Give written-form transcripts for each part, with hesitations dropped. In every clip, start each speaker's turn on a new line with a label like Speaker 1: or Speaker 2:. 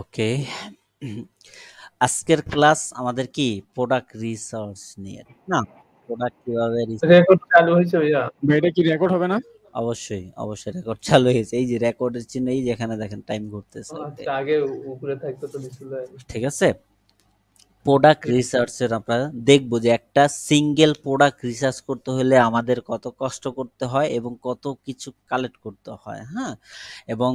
Speaker 1: ওকে। আজকের ক্লাস আমাদের কি প্রোডাক্ট রিসার্চ নিয়ে, ঠিক না? প্রোডাক্ট কিভাবে
Speaker 2: রেকর্ড চালু হয়েছে ভাইয়া?
Speaker 3: ভাই এটা কি রেকর্ড হবে না?
Speaker 1: অবশ্যই রেকর্ড চালু হয়েছে। এই যে রেকর্ডের চিহ্ন, এই যেখানে দেখেন টাইম ঘুরতেছে, ওকে।
Speaker 2: আচ্ছা, আগে উপরে থাকতো তো ডিসপ্লে।
Speaker 1: ঠিক আছে। প্রোডাক্ট
Speaker 2: ঠিক আছে।
Speaker 1: রিসার্চের আমরা দেখবো যে একটা সিঙ্গেল প্রোডাক্ট রিসার্চ করতে হলে আমাদের কত কষ্ট করতে হয় এবং কত কিছু কালেক্ট করতে হয়, হ্যাঁ। এবং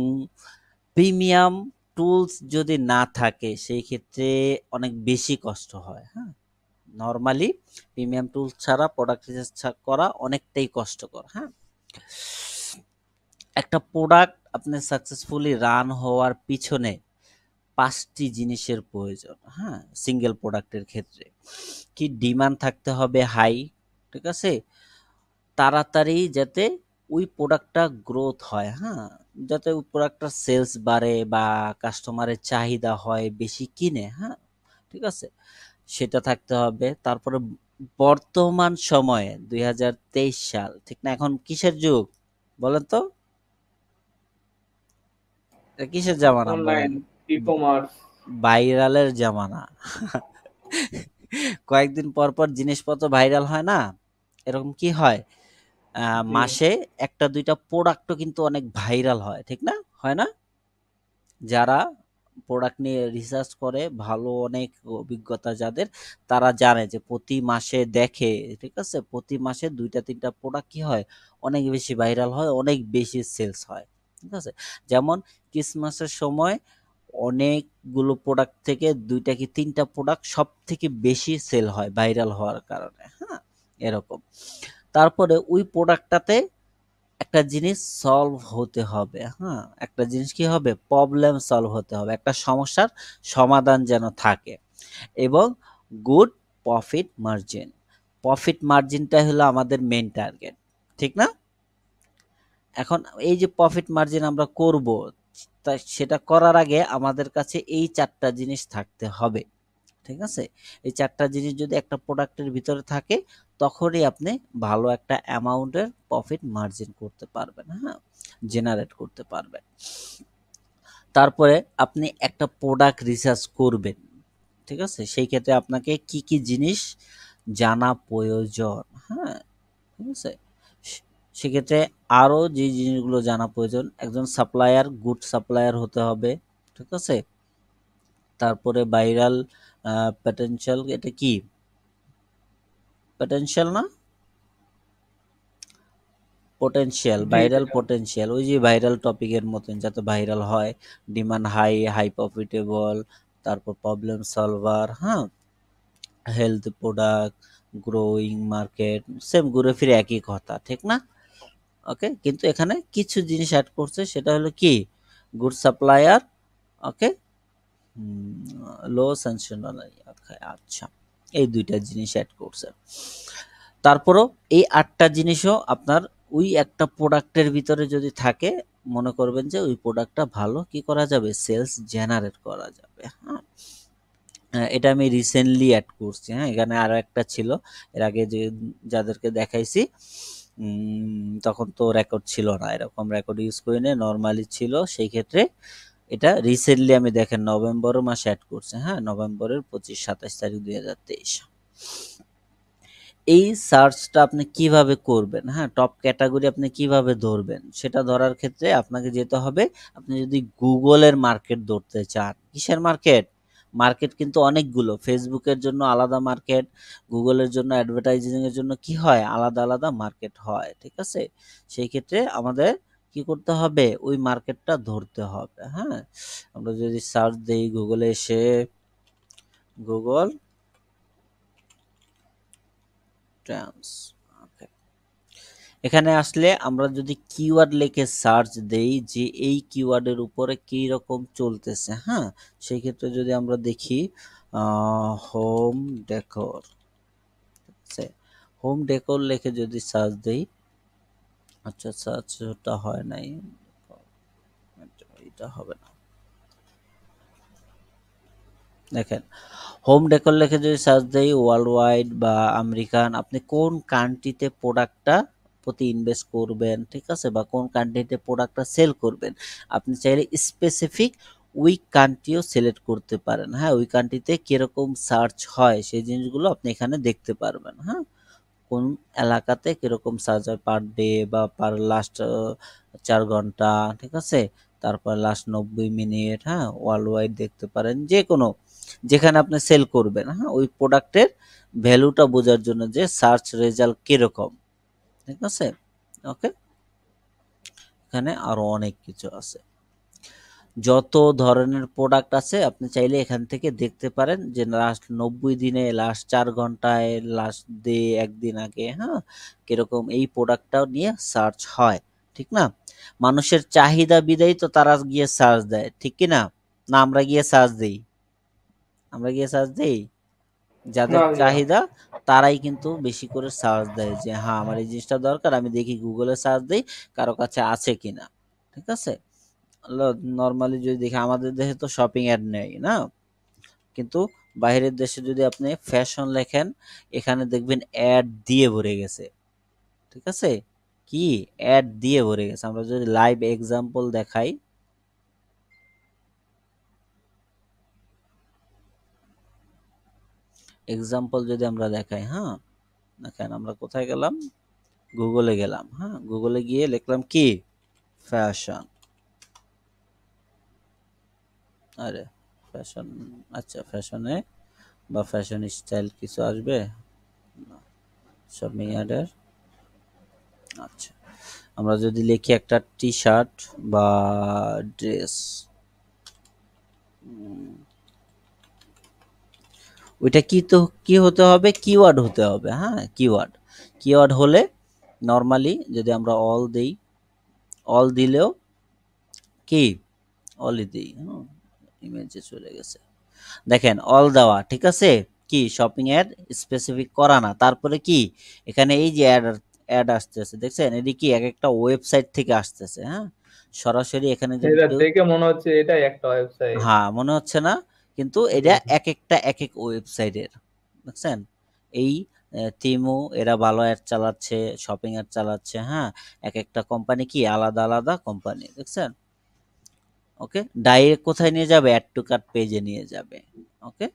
Speaker 1: প্রিমিয়াম টুলস যদি না থাকে সেই ক্ষেত্রে অনেক বেশি কষ্ট হয়, হ্যাঁ। নরমালি প্রিমিয়াম টুলস ছাড়া প্রোডাক্ট রিসার্চ করা অনেকটাই কষ্টকর, হ্যাঁ। একটা প্রোডাক্ট আপনি সাকসেসফুলি রান হওয়ার পিছনে ৫টি জিনিসের প্রয়োজন, হ্যাঁ, সিঙ্গেল প্রোডাক্টের ক্ষেত্রে। কি ডিমান্ড থাকতে হবে হাই, ঠিক আছে? তাড়াতাড়ি যাতে ওই প্রোডাক্টটা গ্রোথ হয়, হ্যাঁ? যাতে ওই প্রোডাক্টটার সেলস বাড়ে বা কাস্টমারের চাহিদা হয়, বেশি কিনে, হ্যাঁ? ঠিক আছে? সেটা থাকতে হবে। তারপরে বর্তমান সময়ে ২০২৩ সাল, ঠিক না? এখন কিসের যুগ বলেন তো? এটা কিসের জামানা
Speaker 2: অনলাইন
Speaker 1: বলেন?
Speaker 2: ই-কমার্স।
Speaker 1: ভাইরালের জামানা। কয়েকদিন পর পর জিনিসপত্র ভাইরাল হয় না? এরকম কি হয়?
Speaker 2: জি।
Speaker 1: মাসে ১টা ২টা প্রোডাক্টও কিন্তু অনেক ভাইরাল হয়, ঠিক না? হয় না? যারা প্রোডাক্ট নিয়ে রিসার্চ করে, ভালো অনেক অভিজ্ঞতা যাদের, তারা জানে যে প্রতি মাসে দেখে, ঠিক আছে? প্রতি মাসে ২টা ৩টা প্রোডাক্ট কি হয়? অনেক বেশি ভাইরাল হয়, অনেক বেশি সেলস হয়। ঠিক আছে? যেমন ক্রিসমাসের সময় অনেকগুলো প্রোডাক্ট থেকে ২টা কি ৩টা প্রোডাক্ট সবথেকে বেশি সেল হয় ভাইরাল হওয়ার কারণে, হ্যাঁ? এরকম। তারপরে ওই প্রোডাক্টটাতে একটা জিনিস সলভ হতে হবে, হ্যাঁ। একটা জিনিস কি হবে? প্রবলেম সলভ হতে হবে, একটা সমস্যার সমাধান যেন থাকে এবং গুড প্রফিট মার্জিন। প্রফিট মার্জিনটা হলো আমাদের মেন টার্গেট, ঠিক না? এখন এই যে প্রফিট মার্জিন আমরা করব, তা সেটা করার আগে আমাদের কাছে এই ৪টা জিনিস থাকতে হবে, ঠিক আছে? এই ৪টা জিনিস যদি একটা প্রোডাক্টের ভিতরে থাকে, তখনই আপনি ভালো একটা অ্যামাউন্টের প্রফিট মার্জিন করতে পারবেন, হ্যাঁ? জেনারেট করতে পারবেন। তারপরে আপনি একটা প্রোডাক্ট রিসার্চ করবেন, ঠিক আছে? সেই ক্ষেত্রে আপনাকে কি জিনিস জানা প্রয়োজন, হ্যাঁ? ঠিক আছে? সে সেক্ষেত্রে আরো যে জিনিসগুলো জানা প্রয়োজন, একজন সাপ্লায়ার, গুড সাপ্লায়ার হতে হবে, ঠিক আছে? তারপরে ভাইরাল পটেনশিয়াল, এটা কি? পটেনশিয়াল না? পটেনশিয়াল,
Speaker 2: জি
Speaker 1: ভাইরাল
Speaker 2: ভাইয়া।
Speaker 1: পটেনশিয়াল, ওই যে ভাইরাল টপিকের মতন যাতে ভাইরাল হয়, ডিমান্ড হাই, হাই প্রফিটেবল, তারপর প্রবলেম সলভার, হ্যাঁ, health product, growing market, same ঘুরে ফিরে একই কথা, ঠিক না? ওকে, কিন্তু এখানে কিছু জিনিস অ্যাড করছে, সেটা হলো কি? গুড সাপ্লায়ার, ওকে, লো সেনসেশনাল, আচ্ছা, এই ২টা জিনিস অ্যাড করছে। তারপরও এই ৮টা জিনিসও আপনার ওই একটা প্রোডাক্টের ভিতরে যদি থাকে, মনে করবেন যে ওই প্রোডাক্টটা ভালো কি করা যাবে? সেলস জেনারেট করা যাবে, হ্যাঁ? এটা আমি রিসেন্টলি অ্যাড করছি, হ্যাঁ? এখানে আরো একটা ছিল, এর আগে যে যাদেরকে দেখাইছি তখন তো রেকর্ড ছিল না, এরকম রেকর্ড ইউজ করি না, নর্মালি ছিল। সেই ক্ষেত্রে এটা রিসেন্টলি আমি দেখেন নভেম্বর মাসে অ্যাড করছি, হ্যাঁ, নভেম্বরের ২৫-২৭ তারিখ ২০২৩। এই সার্চটা আপনি কিভাবে করবেন, হ্যাঁ? টপ ক্যাটাগরি আপনি কিভাবে ধরবেন? সেটা ধরার ক্ষেত্রে আপনাকে যেতে হবে, আপনি যদি গুগলের মার্কেট ধরতে চান। কিসের মার্কেট? মার্কেট কিন্তু অনেকগুলো। ফেসবুকের জন্য আলাদা মার্কেট, গুগলের জন্য অ্যাডভার্টাইজিং এর জন্য কি হয়? আলাদা মার্কেট হয়, ঠিক আছে? সেই ক্ষেত্রে আমাদের কি করতে হবে? ওই মার্কেটটা ধরতে হবে, হ্যাঁ? আমরা যদি সার্চ দেই গুগলে এসে, গুগল ট্রান্স, ওকে। এখানে আসলে আমরা যদি কিওয়ার্ড লিখে সার্চ দেই যে এই কিওয়ার্ডের উপরে কি রকম চলতেছে, হ্যাঁ, সেই ক্ষেত্রে যদি আমরা দেখি হোম ডেকোর, হোম ডেকোর লিখে যদি সার্চ দেই, আচ্ছা সার্চটা হয় নাই, এটা হবে না। দেখেন, হোম ডেকোর লিখে যদি সার্চ দেই ওয়ার্ল্ড ওয়াইড বা আমেরিকান, আপনি কোন কান্ট্রিতে প্রোডাক্টটা প্রতি ইনভেস্ট করবেন, ঠিক আছে, বা কোন কান্ট্রিতে প্রোডাক্টটা সেল করবেন, আপনি চাইলে স্পেসিফিক ওই কান্ট্রিও সিলেক্ট করতে পারেন। হ্যাঁ, ওই কান্ট্রিতে কিরকম সার্চ হয় সেই জিনিসগুলো আপনি এখানে দেখতে পারবেন। হ্যাঁ, কোন এলাকাতে কিরকম সার্চ হয় পার ডে বা পার লাস্ট 4 ঘন্টা, ঠিক আছে, তারপর লাস্ট 90 মিনিট। হ্যাঁ, ওয়ার্ল্ড ওয়াইড দেখতে পারেন, যে কোনো যেখানে আপনি সেল করবেন। হ্যাঁ, ওই প্রোডাক্টের ভ্যালুটা বোঝার জন্য যে সার্চ রেজাল্ট কিরকম, ঠিক আছে। ওকে, এখানে আরো অনেক কিছু আছে, যত ধরনের প্রোডাক্ট আছে আপনি চাইলে এখান থেকে দেখতে পারেন যে লাস্ট 90 দিনে, লাস্ট 4 ঘন্টায়, লাস্ট ডে, একদিন আগে, হ্যাঁ, কিরকম এই প্রোডাক্টটাও নিয়ে সার্চ হয়, ঠিক না। মানুষের চাহিদা বিধায় তো তারা গিয়ে সার্চ দেয়, ঠিক কি না? না আমরা গিয়ে সার্চ দিই? আমরা গিয়ে সার্চ দিই? যাদের
Speaker 2: না ভাইয়া।
Speaker 1: চাহিদা তারাই কিন্তু বেশি করে সার্চ দেয় যে হ্যাঁ আমার এই জিনিসটা দরকার, আমি দেখি গুগলে সার্চ দিই কারো কাছে আছে কিনা, ঠিক আছে। নর্মালি যদি দেখি আমাদের দেশে তো শপিং অ্যাড নেই না, কিন্তু বাইরের দেশে যদি আপনি ফ্যাশন লেখেন, এখানে দেখবেন অ্যাড দিয়ে ভরে গেছে, ঠিক আছে। কি অ্যাড দিয়ে ভরে গেছে। আমরা যদি লাইভ এক্সাম্পল দেখাই, এক্সাম্পল যদি আমরা দেখাই, হ্যাঁ, দেখেন আমরা কোথায় গেলাম, গুগলে গেলাম। হ্যাঁ, গুগলে গিয়ে লিখলাম কি ফ্যাশন, আরে ফ্যাশন, আচ্ছা ফ্যাশনে বা ফ্যাশন স্টাইল কিছু আসবে না, শপিং অ্যাডের। আচ্ছা, আমরা যদি লিখি একটা টি শার্ট বা ড্রেস, ওইটা কি তো কি হতে হবে, কিওয়ার্ড হতে হবে। হ্যাঁ, কিওয়ার্ড, কিওয়ার্ড হলে নর্মালি যদি আমরা অল দেই, অল দিলেও কি অলই দিই, ইমেজে চলে গেছে, দেখেন অল দেওয়া, ঠিক আছে। কি শপিং অ্যাড স্পেসিফিক করা না, তারপরে কি এখানে এই যে অ্যাড, অ্যাড আসতেছে দেখছেন, এটি কি এক একটা ওয়েবসাইট থেকে আসতেছে। হ্যাঁ, সরাসরি এখানে যদি
Speaker 2: এটা
Speaker 1: কেউ,
Speaker 2: দেখে মনে হচ্ছে এটাই একটা ওয়েবসাইট।
Speaker 1: হ্যাঁ মনে হচ্ছে না, কিন্তু এটা এক একটা এক এক ওয়েবসাইটের, বুঝছেন। এই তিমু এরা ভালো অ্যাড চালাচ্ছে, শপিং অ্যাড চালাচ্ছে। হ্যাঁ, এক একটা কোম্পানি কি আলাদা আলাদা কোম্পানি, দেখছেন। ওকে, ডাইরেক্ট কোথায় নিয়ে যাবে, অ্যাড টু কার্ট পেজে নিয়ে যাবে। ওকে,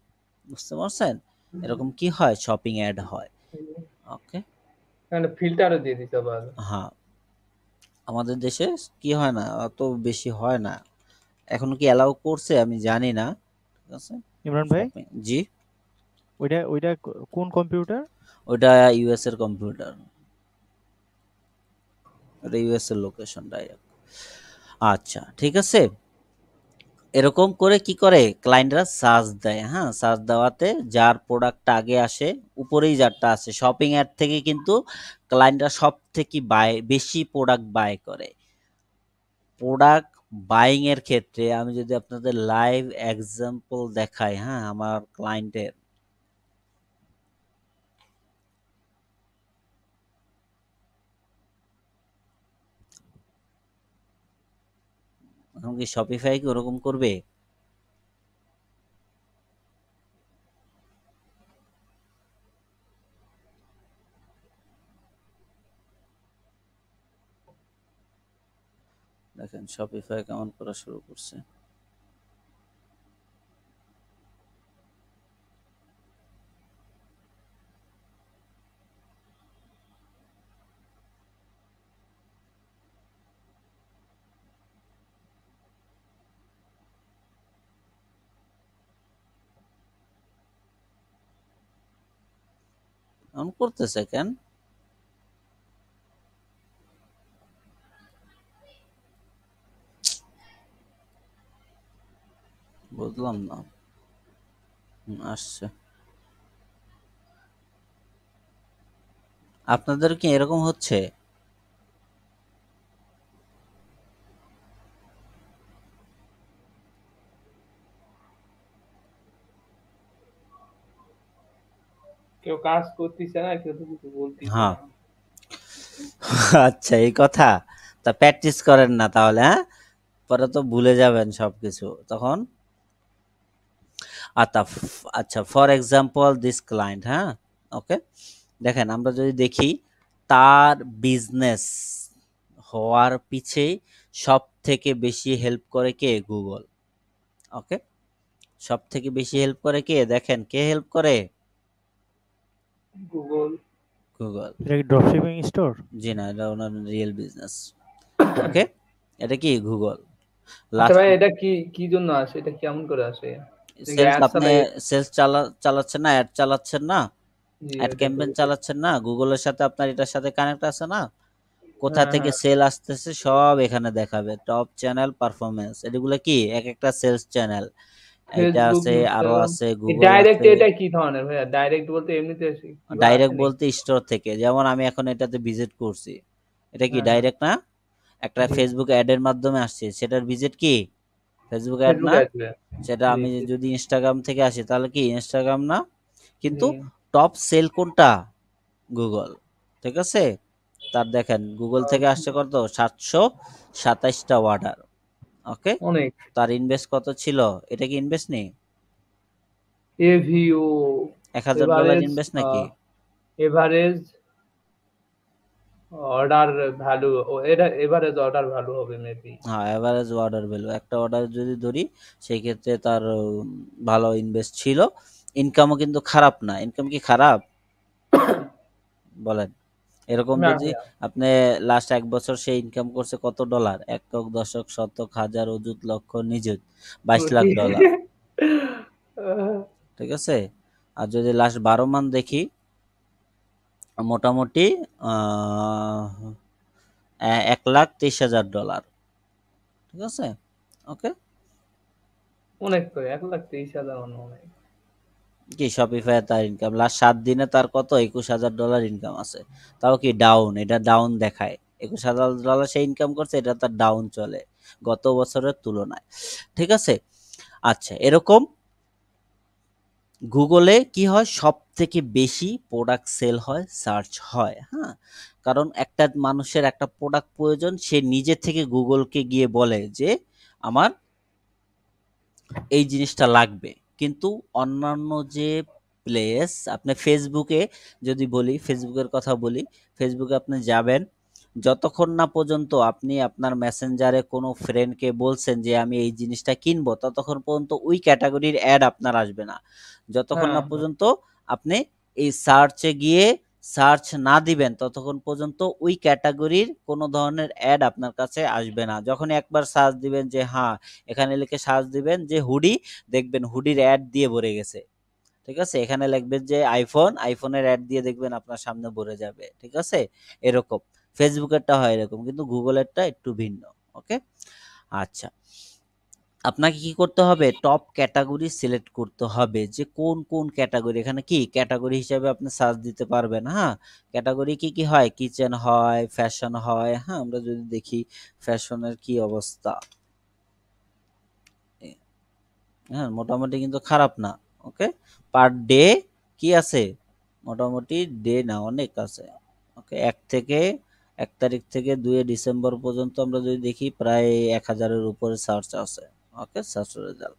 Speaker 1: বুঝতে পারছেন, এরকম কি হয়, শপিং অ্যাড হয়। ওকে,
Speaker 2: এখানে ফিল্টারও দিয়ে দিতে আবার।
Speaker 1: হ্যাঁ, আমাদের দেশে কি হয় না, অত বেশি হয় না, এখনো কি অ্যালাউ করছে আমি জানি না, ঠিক আছে।
Speaker 3: ইমরান ভাই,
Speaker 1: শপিং, জি,
Speaker 3: ওইটা ওইটা কোন কম্পিউটার?
Speaker 1: ওটা ইউএস এর কম্পিউটার, ওটা ইউএস এর লোকেশন ডাইরেক্ট। আচ্ছা, ঠিক আছে, এরকম করে কি করে ক্লায়েন্টরা সার্চ দেয়। হ্যাঁ, সার্চ দেওয়াতে যার প্রোডাক্ট আগে আসে, উপরেই যারটা আছে শপিং অ্যাড থেকে, কিন্তু ক্লায়েন্টরা সব থেকে বেশি প্রোডাক্ট বাই করে। প্রোডাক্ট বাইং এর ক্ষেত্রে আমি যদি আপনাদের লাইভ এক্সাম্পল দেখাই, হ্যাঁ, আমার ক্লায়েন্টের, এখন কি শপিফাই কি ওরকম করবে? দেখেন শপিফাই কেমন করা শুরু করছে। এমন করতেছে কেন, বুঝলাম না। আসছে, আপনাদের কি এরকম হচ্ছে?
Speaker 2: কেউ কাজ করতেছে না, কেউ তো কিছু বলতেছে
Speaker 1: হ্যাঁ,
Speaker 2: না।
Speaker 1: আচ্ছা এই কথা, তা প্র্যাকটিস করেন না তাহলে, হ্যাঁ, পরে তো ভুলে যাবেন সবকিছু তখন। আচ্ছা, আচ্ছা ফর এক্সাম্পল দিস ক্লায়েন্ট, হ্যাঁ, ওকে, দেখেন আমরা যদি দেখি তার বিজনেস হওয়ার পিছে সব থেকে বেশি হেল্প করে কে, গুগল, ওকে, সব থেকে বেশি হেল্প করে কে দেখেন, কে হেল্প করে?
Speaker 2: গুগল।
Speaker 1: গুগল।
Speaker 3: এটা কি ড্রপশিপিং স্টোর?
Speaker 1: জি না, এটা ওনার রিয়েল বিজনেস। ওকে, এটা কি গুগল
Speaker 2: আচ্ছা
Speaker 1: লাস্ট
Speaker 2: ভাই, এটা কি কি জন্য আসে, এটা কেমন করে আসে? এটা কি
Speaker 1: সেলস,
Speaker 2: অ্যাড
Speaker 1: আপনি
Speaker 2: চালাই?
Speaker 1: সেলস চালাচ্ছেন না, অ্যাড চালাচ্ছেন না,
Speaker 2: জি,
Speaker 1: অ্যাড
Speaker 2: ওইটাই
Speaker 1: ক্যাম্পেইন
Speaker 2: বলছি।
Speaker 1: চালাচ্ছেন না, গুগলের সাথে আপনার এটার সাথে কানেক্ট আছে না, কোথা
Speaker 2: হ্যাঁ,
Speaker 1: থেকে
Speaker 2: হ্যাঁ।
Speaker 1: সেল আসতেছে সব এখানে দেখাবে। টপ চ্যানেল পারফরমেন্স, এগুলো কি এক একটা সেলস চ্যানেল। এটা
Speaker 2: ফেসবুক,
Speaker 1: আছে, আরো
Speaker 2: ইনস্টাগ্রাম।
Speaker 1: আছে,
Speaker 2: এই
Speaker 1: গুগল
Speaker 2: ডাইরেক্ট
Speaker 1: আছে।
Speaker 2: এটা কি ধরনের ভাইয়া? ডাইরেক্ট বলতে এমনিতে কিভাবে আসে
Speaker 1: ডাইরেক্ট
Speaker 2: নাকি?
Speaker 1: বলতে স্টোর থেকে, যেমন আমি এখন এটাতে ভিজিট করছি, এটা কি
Speaker 2: হ্যাঁ, হ্যাঁ।
Speaker 1: ডাইরেক্ট না? একটা
Speaker 2: জি।
Speaker 1: ফেসবুক অ্যাডের মাধ্যমে আসছে, সেটার ভিজিট কি ফেসবুক অ্যাড
Speaker 2: ফেসবুক
Speaker 1: না?
Speaker 2: আসবে।
Speaker 1: সেটা
Speaker 2: জি,
Speaker 1: আমি
Speaker 2: জি,
Speaker 1: যদি ইনস্টাগ্রাম থেকে আসি তাহলে কি ইনস্টাগ্রাম না?
Speaker 2: জি।
Speaker 1: কিন্তু টপ সেল কোনটা? গুগল। ঠিক আছে, তার দেখেন গুগল থেকে আসছে কত, 727টা অর্ডার। ওকে,
Speaker 2: অনেক।
Speaker 1: তার ইনভেস্ট কত ছিল? এটা কি ইনভেস্ট নেই?
Speaker 2: এভিও,
Speaker 1: $1000
Speaker 2: এভারেজ,
Speaker 1: ইনভেস্ট নাকি?
Speaker 2: এভারেজ অর্ডার ভ্যালু, ও এটা এভারেজ অর্ডার ভ্যালু হবে মেবি।
Speaker 1: হ্যাঁ, এভারেজ অর্ডার ভ্যালু, একটা অর্ডার যদি ধরি সেই ক্ষেত্রে তার ভালো ইনভেস্ট ছিল। ইনকামও কিন্তু খারাপ না। ইনকাম কি খারাপ বলেন? এরকম
Speaker 2: না
Speaker 1: যদি
Speaker 2: ভাইয়া।
Speaker 1: আপনি লাস্ট 1 বছর সে ইনকাম করছে কত ডলার, একক, দশক, শতক, হাজার, অযুত, লক্ষ, নিযুত, 22 লাখ ডলার। ঠিক আছে, আর যদি লাস্ট 12 মান্থ দেখি, মোটামুটি 1,23,000 ডলার। ঠিক আছে, ওকে।
Speaker 2: অনেক তো, 1,23,000 অনেক।
Speaker 1: কি শপিফাই তার ইনকাম লাস্ট 7 দিনে তার কত, $21,000 ইনকাম আছে। তাও কি ডাউন, এটা ডাউন দেখায়। $21,000 সে ইনকাম করছে, এটা তার ডাউন চলে গত বছরের তুলনায়। ঠিক আছে, আচ্ছা, এরকম গুগলে কি হয়, সব থেকে বেশি প্রোডাক্ট সেল হয়, সার্চ হয়। হ্যাঁ, কারণ একটা মানুষের একটা প্রোডাক্ট প্রয়োজন, সে নিজে থেকে গুগলকে গিয়ে বলে যে আমার এই জিনিসটা লাগবে। কিন্তু অন্যান্য যে প্লেস, আপনি ফেসবুকে যদি বলি, ফেসবুকের কথা বলি, ফেসবুকে আপনি যাবেন, যতক্ষণ না পর্যন্ত আপনি আপনার মেসেঞ্জারে কোনো ফ্রেন্ডকে বলছেন যে আমি এই জিনিসটা কিনবো, ততক্ষণ পর্যন্ত ওই ক্যাটাগরির অ্যাড আপনার আসবে না। যতক্ষণ
Speaker 2: হ্যাঁ,
Speaker 1: না
Speaker 2: হ্যাঁ।
Speaker 1: পর্যন্ত আপনি এই সার্চে গিয়ে সার্চ না দিবেন, ততক্ষণ পর্যন্ত ওই ক্যাটাগরির কোনো ধরনের অ্যাড আপনার কাছে আসবে না। যখনই একবার সার্চ দিবেন যে হ্যাঁ, এখানে লিখে সার্চ দিবেন যে হুডি, দেখবেন হুডির অ্যাড দিয়ে ভরে গেছে। ঠিক আছে, এখানে লিখবেন যে আইফোন, আইফোনের অ্যাড দিয়ে দেখবেন আপনার সামনে ভরে যাবে। ঠিক আছে, এরকম ফেসবুকেরটা হয় এরকম, কিন্তু গুগলেরটা একটু ভিন্ন। ওকে, আচ্ছা, আপনাকে কি করতে হবে, টপ ক্যাটাগরি সিলেক্ট করতে হবে যে কোন কোন ক্যাটাগরি, এখানে কি ক্যাটাগরি হিসাবে আপনি সার্চ দিতে পারবেন। হ্যাঁ, ক্যাটাগরি কি কি হয়, কিচেন হয়, ফ্যাশন হয়। হ্যাঁ, আমরা যদি দেখি ফ্যাশনের কি অবস্থা, হ্যাঁ মোটামুটি কিন্তু খারাপ না। ওকে, পার ডে কি আছে, মোটামুটি ডে না অনেক আছে। ওকে, 1 তারিখ থেকে 2 ডিসেম্বর পর্যন্ত আমরা যদি দেখি প্রায় 1,000-এর উপরে সার্চ আছে। ওকে, সার্চ রেজাল্ট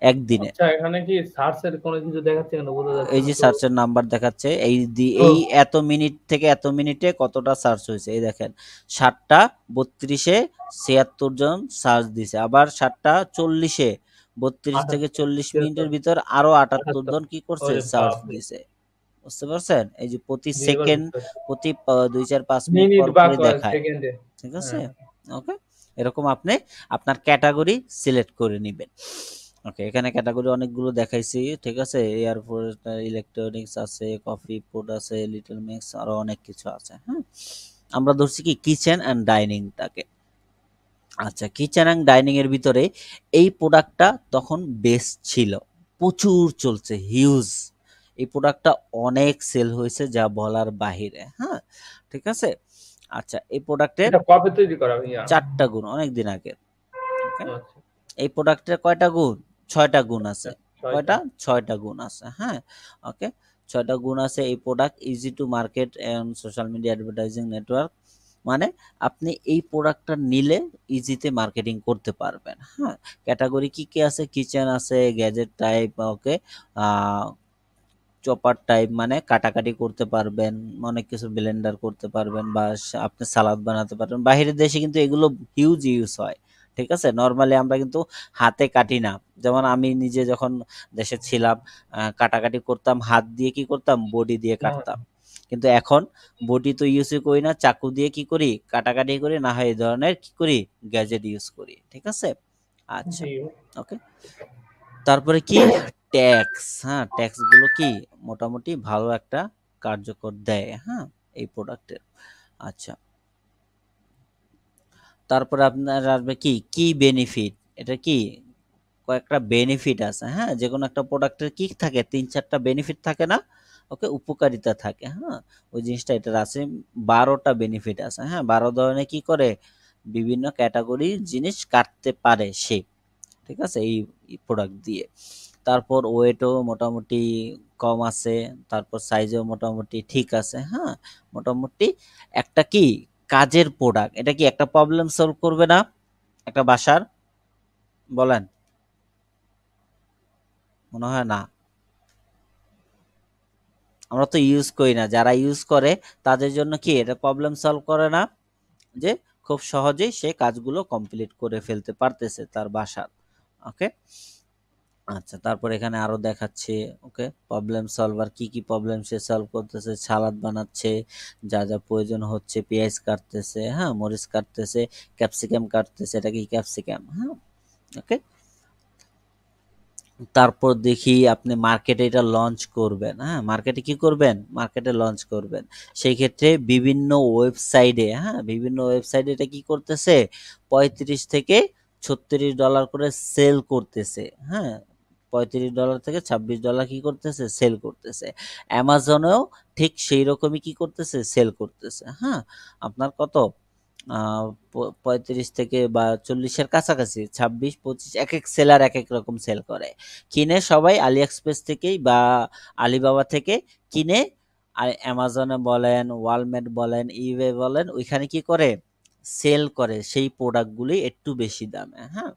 Speaker 1: একদিনে।
Speaker 2: আচ্ছা, এখানে কি সার্চের কোনো কিছু দেখাচ্ছে কেন, বোঝা যাচ্ছে
Speaker 1: এই
Speaker 2: না
Speaker 1: যে
Speaker 2: তো।
Speaker 1: সার্চের নাম্বার দেখাচ্ছে,
Speaker 2: ও,
Speaker 1: এই এত মিনিট থেকে এত মিনিটে কতটা সার্চ হয়েছে, এই দেখেন 7টা 32-এ 76 জন সার্চ দিছে, আবার 7টা 40-এ 32 থেকে 40 মিনিটের
Speaker 2: 78,
Speaker 1: ভিতর আরো 78
Speaker 2: 78।
Speaker 1: জন কি করছে,
Speaker 2: ওরে
Speaker 1: সার্চ
Speaker 2: বাপরে!
Speaker 1: দিছে। বুঝতে পারছেন, এই যে প্রতি
Speaker 2: দ্বিগুণ
Speaker 1: সেকেন্ড,
Speaker 2: হচ্ছে।
Speaker 1: প্রতি 2 4 5 মিনিট
Speaker 2: মিনিট
Speaker 1: পর
Speaker 2: বা
Speaker 1: পরই দেখায়।
Speaker 2: সেকেন্ডে।
Speaker 1: ঠিক আছে,
Speaker 2: হ্যাঁ।
Speaker 1: ওকে, এরকম আপনি আপনার ক্যাটাগরি সিলেক্ট করে নেবেন। ওকে, এখানে ক্যাটাগরি অনেকগুলো দেখাইছি। ঠিক আছে, এয়ারপোর্ট, ইলেকট্রনিক্স আছে, কফি, ফুড আছে, লিটল মিক্স, আরো অনেক কিছু আছে। হ্যাঁ, আমরা ধরছি কি কিচেন অ্যান্ড ডাইনিংটাকে। আচ্ছা, কিচেন অ্যান্ড ডাইনিং এর ভিতরে এই প্রোডাক্টটা তখন বেস্ট ছিল, প্রচুর চলছে, হিউজ। এই প্রোডাক্টটা অনেক সেল হয়েছে যা বলার বাহিরে। হ্যাঁ, ঠিক আছে, আচ্ছা, এই প্রোডাক্টের
Speaker 2: এটা কবে তৈরি করা ভাইয়া?
Speaker 1: 4টা গুণ, অনেক দিন আগে। ওকে,
Speaker 2: আচ্ছা,
Speaker 1: এই প্রোডাক্টের কয়টা গুণ, 6টা গুণ
Speaker 2: আচ্ছা।
Speaker 1: আছে।
Speaker 2: ৬ টা।
Speaker 1: কয়টা, 6টা গুণ আছে। হ্যাঁ, ওকে, 6টা গুণ আছে। এই product easy to market and social media advertising network, মানে আপনি এই প্রোডাক্টটা নিলে ইজিতে মার্কেটিং করতে পারবেন। হ্যাঁ, ক্যাটাগরি কি কি আছে, কিচেন আছে, গ্যাজেট টাইপ, ওকে, চপার টাইপ মানে কাটাকাটি করতে পারবেন, অনেক কিছু ব্লেন্ডার করতে পারবেন, বা আপনি সালাদ বানাতে পারবেন। বাইরের দেশে কিন্তু এগুলো হিউজ ইউজ হয়। ঠিক আছে? নরমালি আমরা কিন্তু হাতে কাটি না। যেমন আমি নিজে যখন দেশে ছিলাম কাটাকাটি করতাম হাত দিয়ে, কি করতাম বডি দিয়ে কাটতাম। কিন্তু এখন বডি তো ইউজই করি না, চাকু দিয়ে কি করি কাটাকাটি করি, না হয় এই ধরনের কি করি গ্যাজেট ইউজ করি। ঠিক আছে? আচ্ছা,
Speaker 2: জি
Speaker 1: ওকে। তারপরে কি ট্যাক্স, হ্যাঁ ট্যাক্স গুলো কি মোটামুটি ভালো একটা কার্যকর দেয়, হ্যাঁ এই প্রোডাক্টের। আচ্ছা, তারপরে আপনার আসবে কি কি বেনিফিট, এটা কি কয়েকটা বেনিফিট আছে, হ্যাঁ যে কোনো একটা প্রোডাক্টের কি থাকে ৩-৪টা বেনিফিট থাকে না, ওকে উপকারিতা থাকে, হ্যাঁ ওই জিনিসটা এটার আছে 12টা বেনিফিট আছে, হ্যাঁ 12 ধরনের কি করে বিভিন্ন ক্যাটাগরির জিনিস কাটতে পারে সে। ঠিক আছে? এই প্রোডাক্ট দিয়ে। তারপর ওয়েটও মোটামুটি কম আছে, তারপর সাইজও মোটামুটি ঠিক আছে, হ্যাঁ মোটামুটি একটা কি কাজের প্রোডাক্ট। এটা কি একটা প্রবলেম সলভ করবে না একটা বাসার? বলেন, মনে হয় না। আমরা তো ইউজ করি না, যারা ইউজ করে তাদের জন্য কি এটা প্রবলেম সলভ করে না, যে খুব সহজেই সে কাজগুলো কমপ্লিট করে ফেলতে পারতেছে তার বাসার। ওকে, আচ্ছা তারপর এখানে আরো দেখাচ্ছে, ওকে প্রবলেম সলভার কি কি প্রবলেম সে সলভ করতেছে, সালাদ বানাচ্ছে, যা যা প্রয়োজন হচ্ছে, পেঁয়াজ কাটতেছে, হ্যাঁ মরিচ কাটতেছে, ক্যাপসিকাম কাটতেছে, এটা কি ক্যাপসিকাম, হ্যাঁ ওকে। তারপর দেখি আপনি মার্কেটে এটা লঞ্চ করবেন, হ্যাঁ মার্কেটে কি করবেন, মার্কেটে লঞ্চ করবেন, সেই ক্ষেত্রে বিভিন্ন ওয়েবসাইটে, হ্যাঁ বিভিন্ন ওয়েবসাইটে এটা কি করতেছে $35 থেকে $36 করে সেল করতেছে, হ্যাঁ $35 থেকে $26 কি করতেছে সেল করতেছে। অ্যামাজনেও ঠিক সেই রকমই কি করতেছে সেল করতেছে, হ্যাঁ আপনার কত 35 থেকে বা 40-এর কাছাকাছি 26-25 এক এক সেলার এক এক রকম সেল করে। কিনে সবাই আলি এক্সপ্রেস থেকেই বা আলিবাবা থেকে কিনে, আর অ্যামাজনে বলেন, ওয়ালমার্ট বলেন, ইবে বলেন, ওইখানে কি করে সেল করে সেই প্রোডাক্টগুলি একটু বেশি দামে, হ্যাঁ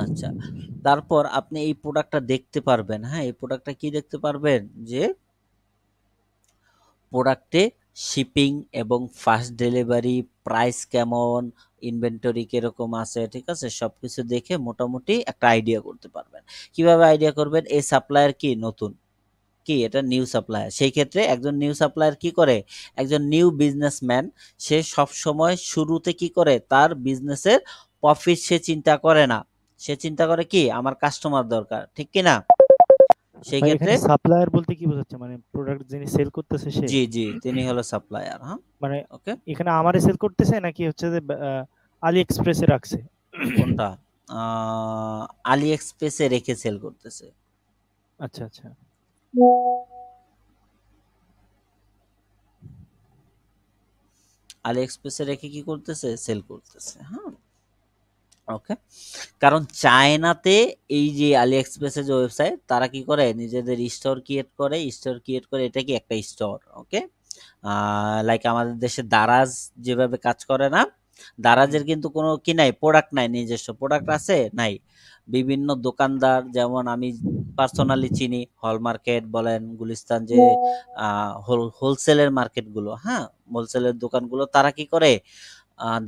Speaker 1: আচ্ছা। তারপর আপনি এই প্রোডাক্টটা দেখতে পারবেন, হ্যাঁ এই প্রোডাক্টটা কি দেখতে পারবেন, যে প্রোডাক্টে শিপিং এবং ফাস্ট ডেলিভারি, প্রাইস কেমন, ইনভেন্টরি কিরকম আছে, ঠিক আছে সবকিছু দেখে মোটামুটি একটা আইডিয়া করতে পারবেন। কিভাবে আইডিয়া করবেন, এই সাপ্লায়ার কি নতুন, কি এটা নিউ সাপ্লায়ার, সেই ক্ষেত্রে একজন নিউ সাপ্লায়ার কি করে, একজন নিউ বিজনেসম্যান, সে সব সময় শুরুতে কি করে তার বিজনেসের প্রফিট সে চিন্তা করে না, সে চিন্তা করে কি আমার কাস্টমার দরকার, ঠিক কি না? সেই
Speaker 3: ভাই
Speaker 1: ক্ষেত্রে
Speaker 3: এখানে সাপ্লায়ার বলতে কি বোঝাচ্ছে, মানে প্রোডাক্ট যিনি সেল করতেছে সে?
Speaker 1: জি জি তিনি হলো সাপ্লায়ার, হ্যাঁ
Speaker 3: মানে
Speaker 1: ওকে।
Speaker 3: এখানে আমারে সেল করতেছে নাকি হচ্ছে যে আলি এক্সপ্রেসে রাখছে?
Speaker 1: কোনটা? আলি এক্সপ্রেসে রেখে সেল করতেছে।
Speaker 3: আচ্ছা আচ্ছা।
Speaker 1: আলি এক্সপ্রেসে রেখে কি করতেছে সেল করতেছে, হ্যাঁ ওকে। কারণ চায়নাতে এই যে আলি এক্সপ্রেসের যে ওয়েবসাইট, তারা কি করে নিজেদের স্টোর ক্রিয়েট করে এটা কি একটা স্টোর, ওকে। লাইক আমাদের দেশে দারাজ যেভাবে কাজ করে না, দারাজের কিন্তু কোনো কি নাই, প্রোডাক্ট নাই, নিজস্ব প্রোডাক্ট আছে নাই, বিভিন্ন দোকানদার, যেমন আমি পার্সোনালি চিনি হল মার্কেট বলেন, গুলিস্তান যে হোলসেলের মার্কেটগুলো, হ্যাঁ হোলসেলের দোকানগুলো, তারা কি করে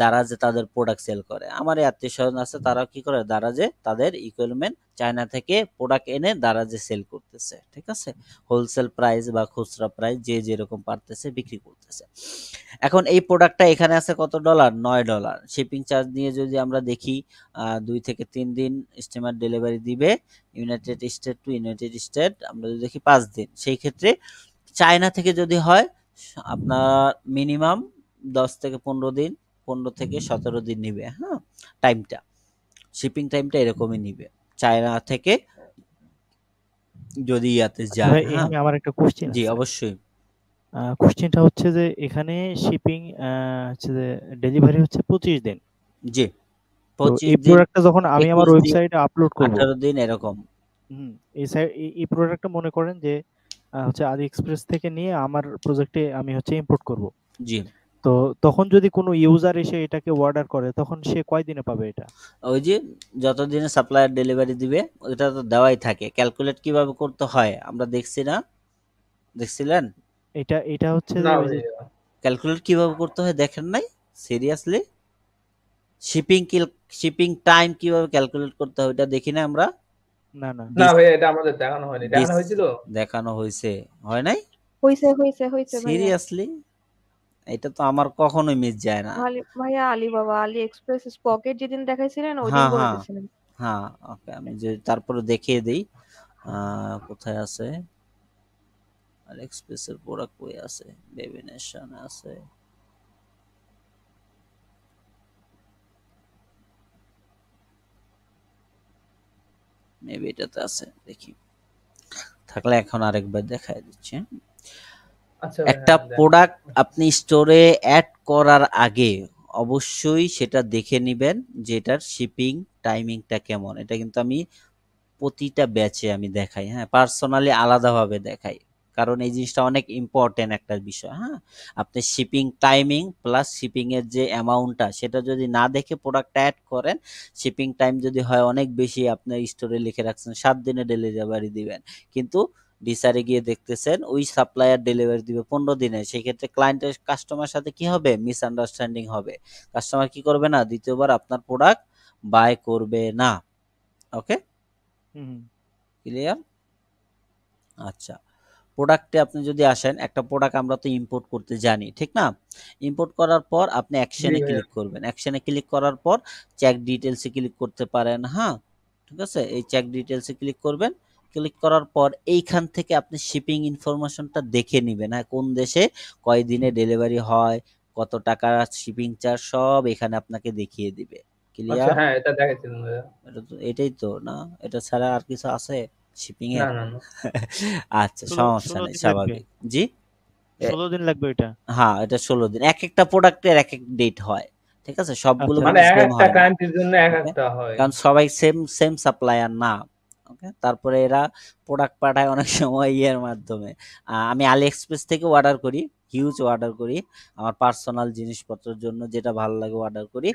Speaker 1: দারাজে তাদের প্রোডাক্ট সেল করে। আমার এই আত্মীয় স্বজন আছে, তারা কি করে দারাজে তাদের ইকুইপমেন্ট চায়না থেকে প্রোডাক্ট এনে দারাজে সেল করতেছে, ঠিক আছে হোলসেল প্রাইস বা খুচরা প্রাইস যে যেরকম পারতেছে বিক্রি করতেছে। এখন এই প্রোডাক্টটা এখানে আছে কত ডলার, $9, শিপিং চার্জ নিয়ে যদি আমরা দেখি 2 থেকে 3 দিন স্টিমার ডেলিভারি দিবে, United State to United State আমরা যদি দেখি 5 দিন, সেই ক্ষেত্রে চায়না থেকে যদি হয় আপনার মিনিমাম 10 থেকে 15 দিন, 15 থেকে 17 দিন নিবে, হ্যাঁ টাইমটা, শিপিং টাইমটা এরকমই নিবে চায়না থেকে যদি ইয়াতে
Speaker 3: আচ্ছা
Speaker 1: যায়,
Speaker 3: ভাই,
Speaker 1: হ্যাঁ
Speaker 3: এখানে আমার একটা কোশ্চেন
Speaker 1: জি
Speaker 3: আছে।
Speaker 1: অবশ্যই।
Speaker 3: কোশ্চেনটা হচ্ছে যে এখানে শিপিং হচ্ছে যে ডেলিভারি হচ্ছে 25 দিন।
Speaker 1: জি
Speaker 3: তো
Speaker 1: পঁচিশ
Speaker 3: এই
Speaker 1: দিন
Speaker 3: প্রোডাক্টটা যখন আমি আমার
Speaker 1: 21 দিন
Speaker 3: ওয়েবসাইটে আপলোড করব,
Speaker 1: 18 দিন এরকম।
Speaker 3: হুম, এই প্রোডাক্টটা মনে করেন যে হচ্ছে আলি এক্সপ্রেস থেকে নিয়ে আমার প্রজেক্টে আমি হচ্ছে ইম্পোর্ট করব।
Speaker 1: জি
Speaker 3: তো তখন যদি কোনো ইউজার এসে এটাকে অর্ডার করে তখন সে কয়দিনে পাবে এটা?
Speaker 1: ওই যে যতদিনে সাপ্লায়ার ডেলিভারি দিবে ওটা তো দেওয়াই থাকে, ক্যালকুলেট কিভাবে করতে হয় আমরা দেখছি না, দেখছিলেন
Speaker 3: এটা এটা হচ্ছে যে
Speaker 2: না
Speaker 3: ওই যে
Speaker 2: ভাইয়া
Speaker 1: ক্যালকুলেট কিভাবে করতে হয় দেখেন নাই সিরিয়াসলি? শিপিং শিপিং টাইম কিভাবে ক্যালকুলেট করতে হবে এটা দেখি না আমরা?
Speaker 3: না না
Speaker 2: না ভাই, এটা আমাদের দেখানো হয়নি। দেখানো হয়েছিল?
Speaker 1: দেখানো হয়েছে, হয় নাই?
Speaker 4: হয়েছে ভাইয়া।
Speaker 1: সিরিয়াসলি? এটা তো আমার কখনোই মিস যায় না।
Speaker 4: ভাইয়া আলিবাবা, আলি এক্সপ্রেস, স্পকেট যেদিন দেখাইছিলেন ওই দিন
Speaker 1: হ্যাঁ
Speaker 4: বলে
Speaker 1: হ্যাঁ
Speaker 4: দিছিলেন।
Speaker 1: হ্যাঁ, ওকে, আমি যে তারপরে দেখিয়ে দিই কোথায় আছে আর এক্সপ্রেসের প্রোডাক্ট কই আছে, বেবি নেশন আছে, মেবি এটাতে আছে, দেখি থাকলে এখন আরেকবার দেখাই দিচ্ছি।
Speaker 2: আচ্ছা ভাই,
Speaker 1: একটা
Speaker 2: হ্যাঁ, দেখ।
Speaker 1: প্রোডাক্ট আপনি স্টোরে অ্যাড করার আগে অবশ্যই সেটা দেখে নিবেন যে এটার শিপিং টাইমিংটা কেমন। এটা কিন্তু আমি প্রতিটা ব্যাচে আমি দেখাই, হ্যাঁ, পার্সোনালি আলাদাভাবে দেখাই, কারণ এই জিনিসটা অনেক ইম্পর্টেন্ট একটা বিষয়। হ্যাঁ, আপনি শিপিং টাইমিং প্লাস শিপিং এর যে অ্যামাউন্টটা সেটা যদি না দেখে প্রোডাক্ট অ্যাড করেন, শিপিং টাইম যদি হয় অনেক বেশি, আপনার স্টোরে লিখে রাখছেন 7 দিনে ডেলিভারি দিবেন, কিন্তু ডিসারে গিয়ে দেখতেছেন ওই সাপ্লায়ার ডেলিভারি দিবে 15 দিনে, সেক্ষেত্রে ক্লায়েন্টের কাস্টমার সাথে কি হবে, মিসআন্ডারস্ট্যান্ডিং হবে, কাস্টমার কি করবে না, দ্বিতীয়বার আপনার প্রোডাক্ট বাই করবে না। ওকে, ক্লিয়ার? আচ্ছা, প্রোডাক্টে আপনি যদি আসেন, একটা প্রোডাক্ট আমরা তো ইম্পোর্ট করতে জানি, ঠিক না? ইম্পোর্ট করার পর আপনি
Speaker 2: জি
Speaker 1: অ্যাকশনে
Speaker 2: ভাইয়া।
Speaker 1: ক্লিক করবেন, অ্যাকশনে ক্লিক করার পর চেক ডিটেলসে ক্লিক করতে পারেন। হ্যাঁ, ঠিক আছে, এই চেক ডিটেলসে ক্লিক করবেন, ক্লিক করার পর এইখান থেকে আপনি শিপিং ইনফরমেশনটা দেখে নেবেন। হ্যাঁ, কোন দেশে কয় দিনে ডেলিভারি হয়, কত টাকা শিপিং চার্জ, সব এখানে আপনাকে দেখিয়ে দিবে।
Speaker 2: আচ্ছা,
Speaker 1: ক্লিয়ার?
Speaker 2: হ্যাঁ, এটা দেখাইছিলেন ভাইয়া।
Speaker 1: এটাই তো না, এটা ছাড়া আর কিছু আছে শিপিং
Speaker 2: না
Speaker 1: এর?
Speaker 2: না না।
Speaker 1: আচ্ছা, সমস্যা
Speaker 3: 16
Speaker 1: নেই,
Speaker 3: দিন লাগবে।
Speaker 1: স্বাভাবিক। জি,
Speaker 3: 16 দিন লাগবে এটা।
Speaker 1: হ্যাঁ, এটা 16 দিন, এক একটা প্রোডাক্টের এক এক ডেট হয়, ঠিক আছে, সবগুলো
Speaker 3: আচ্ছা
Speaker 2: মানে
Speaker 1: কিন্তু
Speaker 2: এক
Speaker 1: সেম
Speaker 2: একটা
Speaker 1: হয় না।
Speaker 2: কান্ট্রির জন্য এক
Speaker 1: ওকে,
Speaker 2: একটা হয়।
Speaker 1: কারণ সবাই সেম সেম সাপ্লায়ার না। ওকে, তারপরে এরা প্রোডাক্ট পাঠায় অনেক সময় ইয়ের মাধ্যমে। আমি আলি এক্সপ্রেস থেকে অর্ডার করি, হিউজ অর্ডার করি আমার পার্সোনাল জিনিসপত্রের জন্য, যেটা ভালো লাগে অর্ডার করি।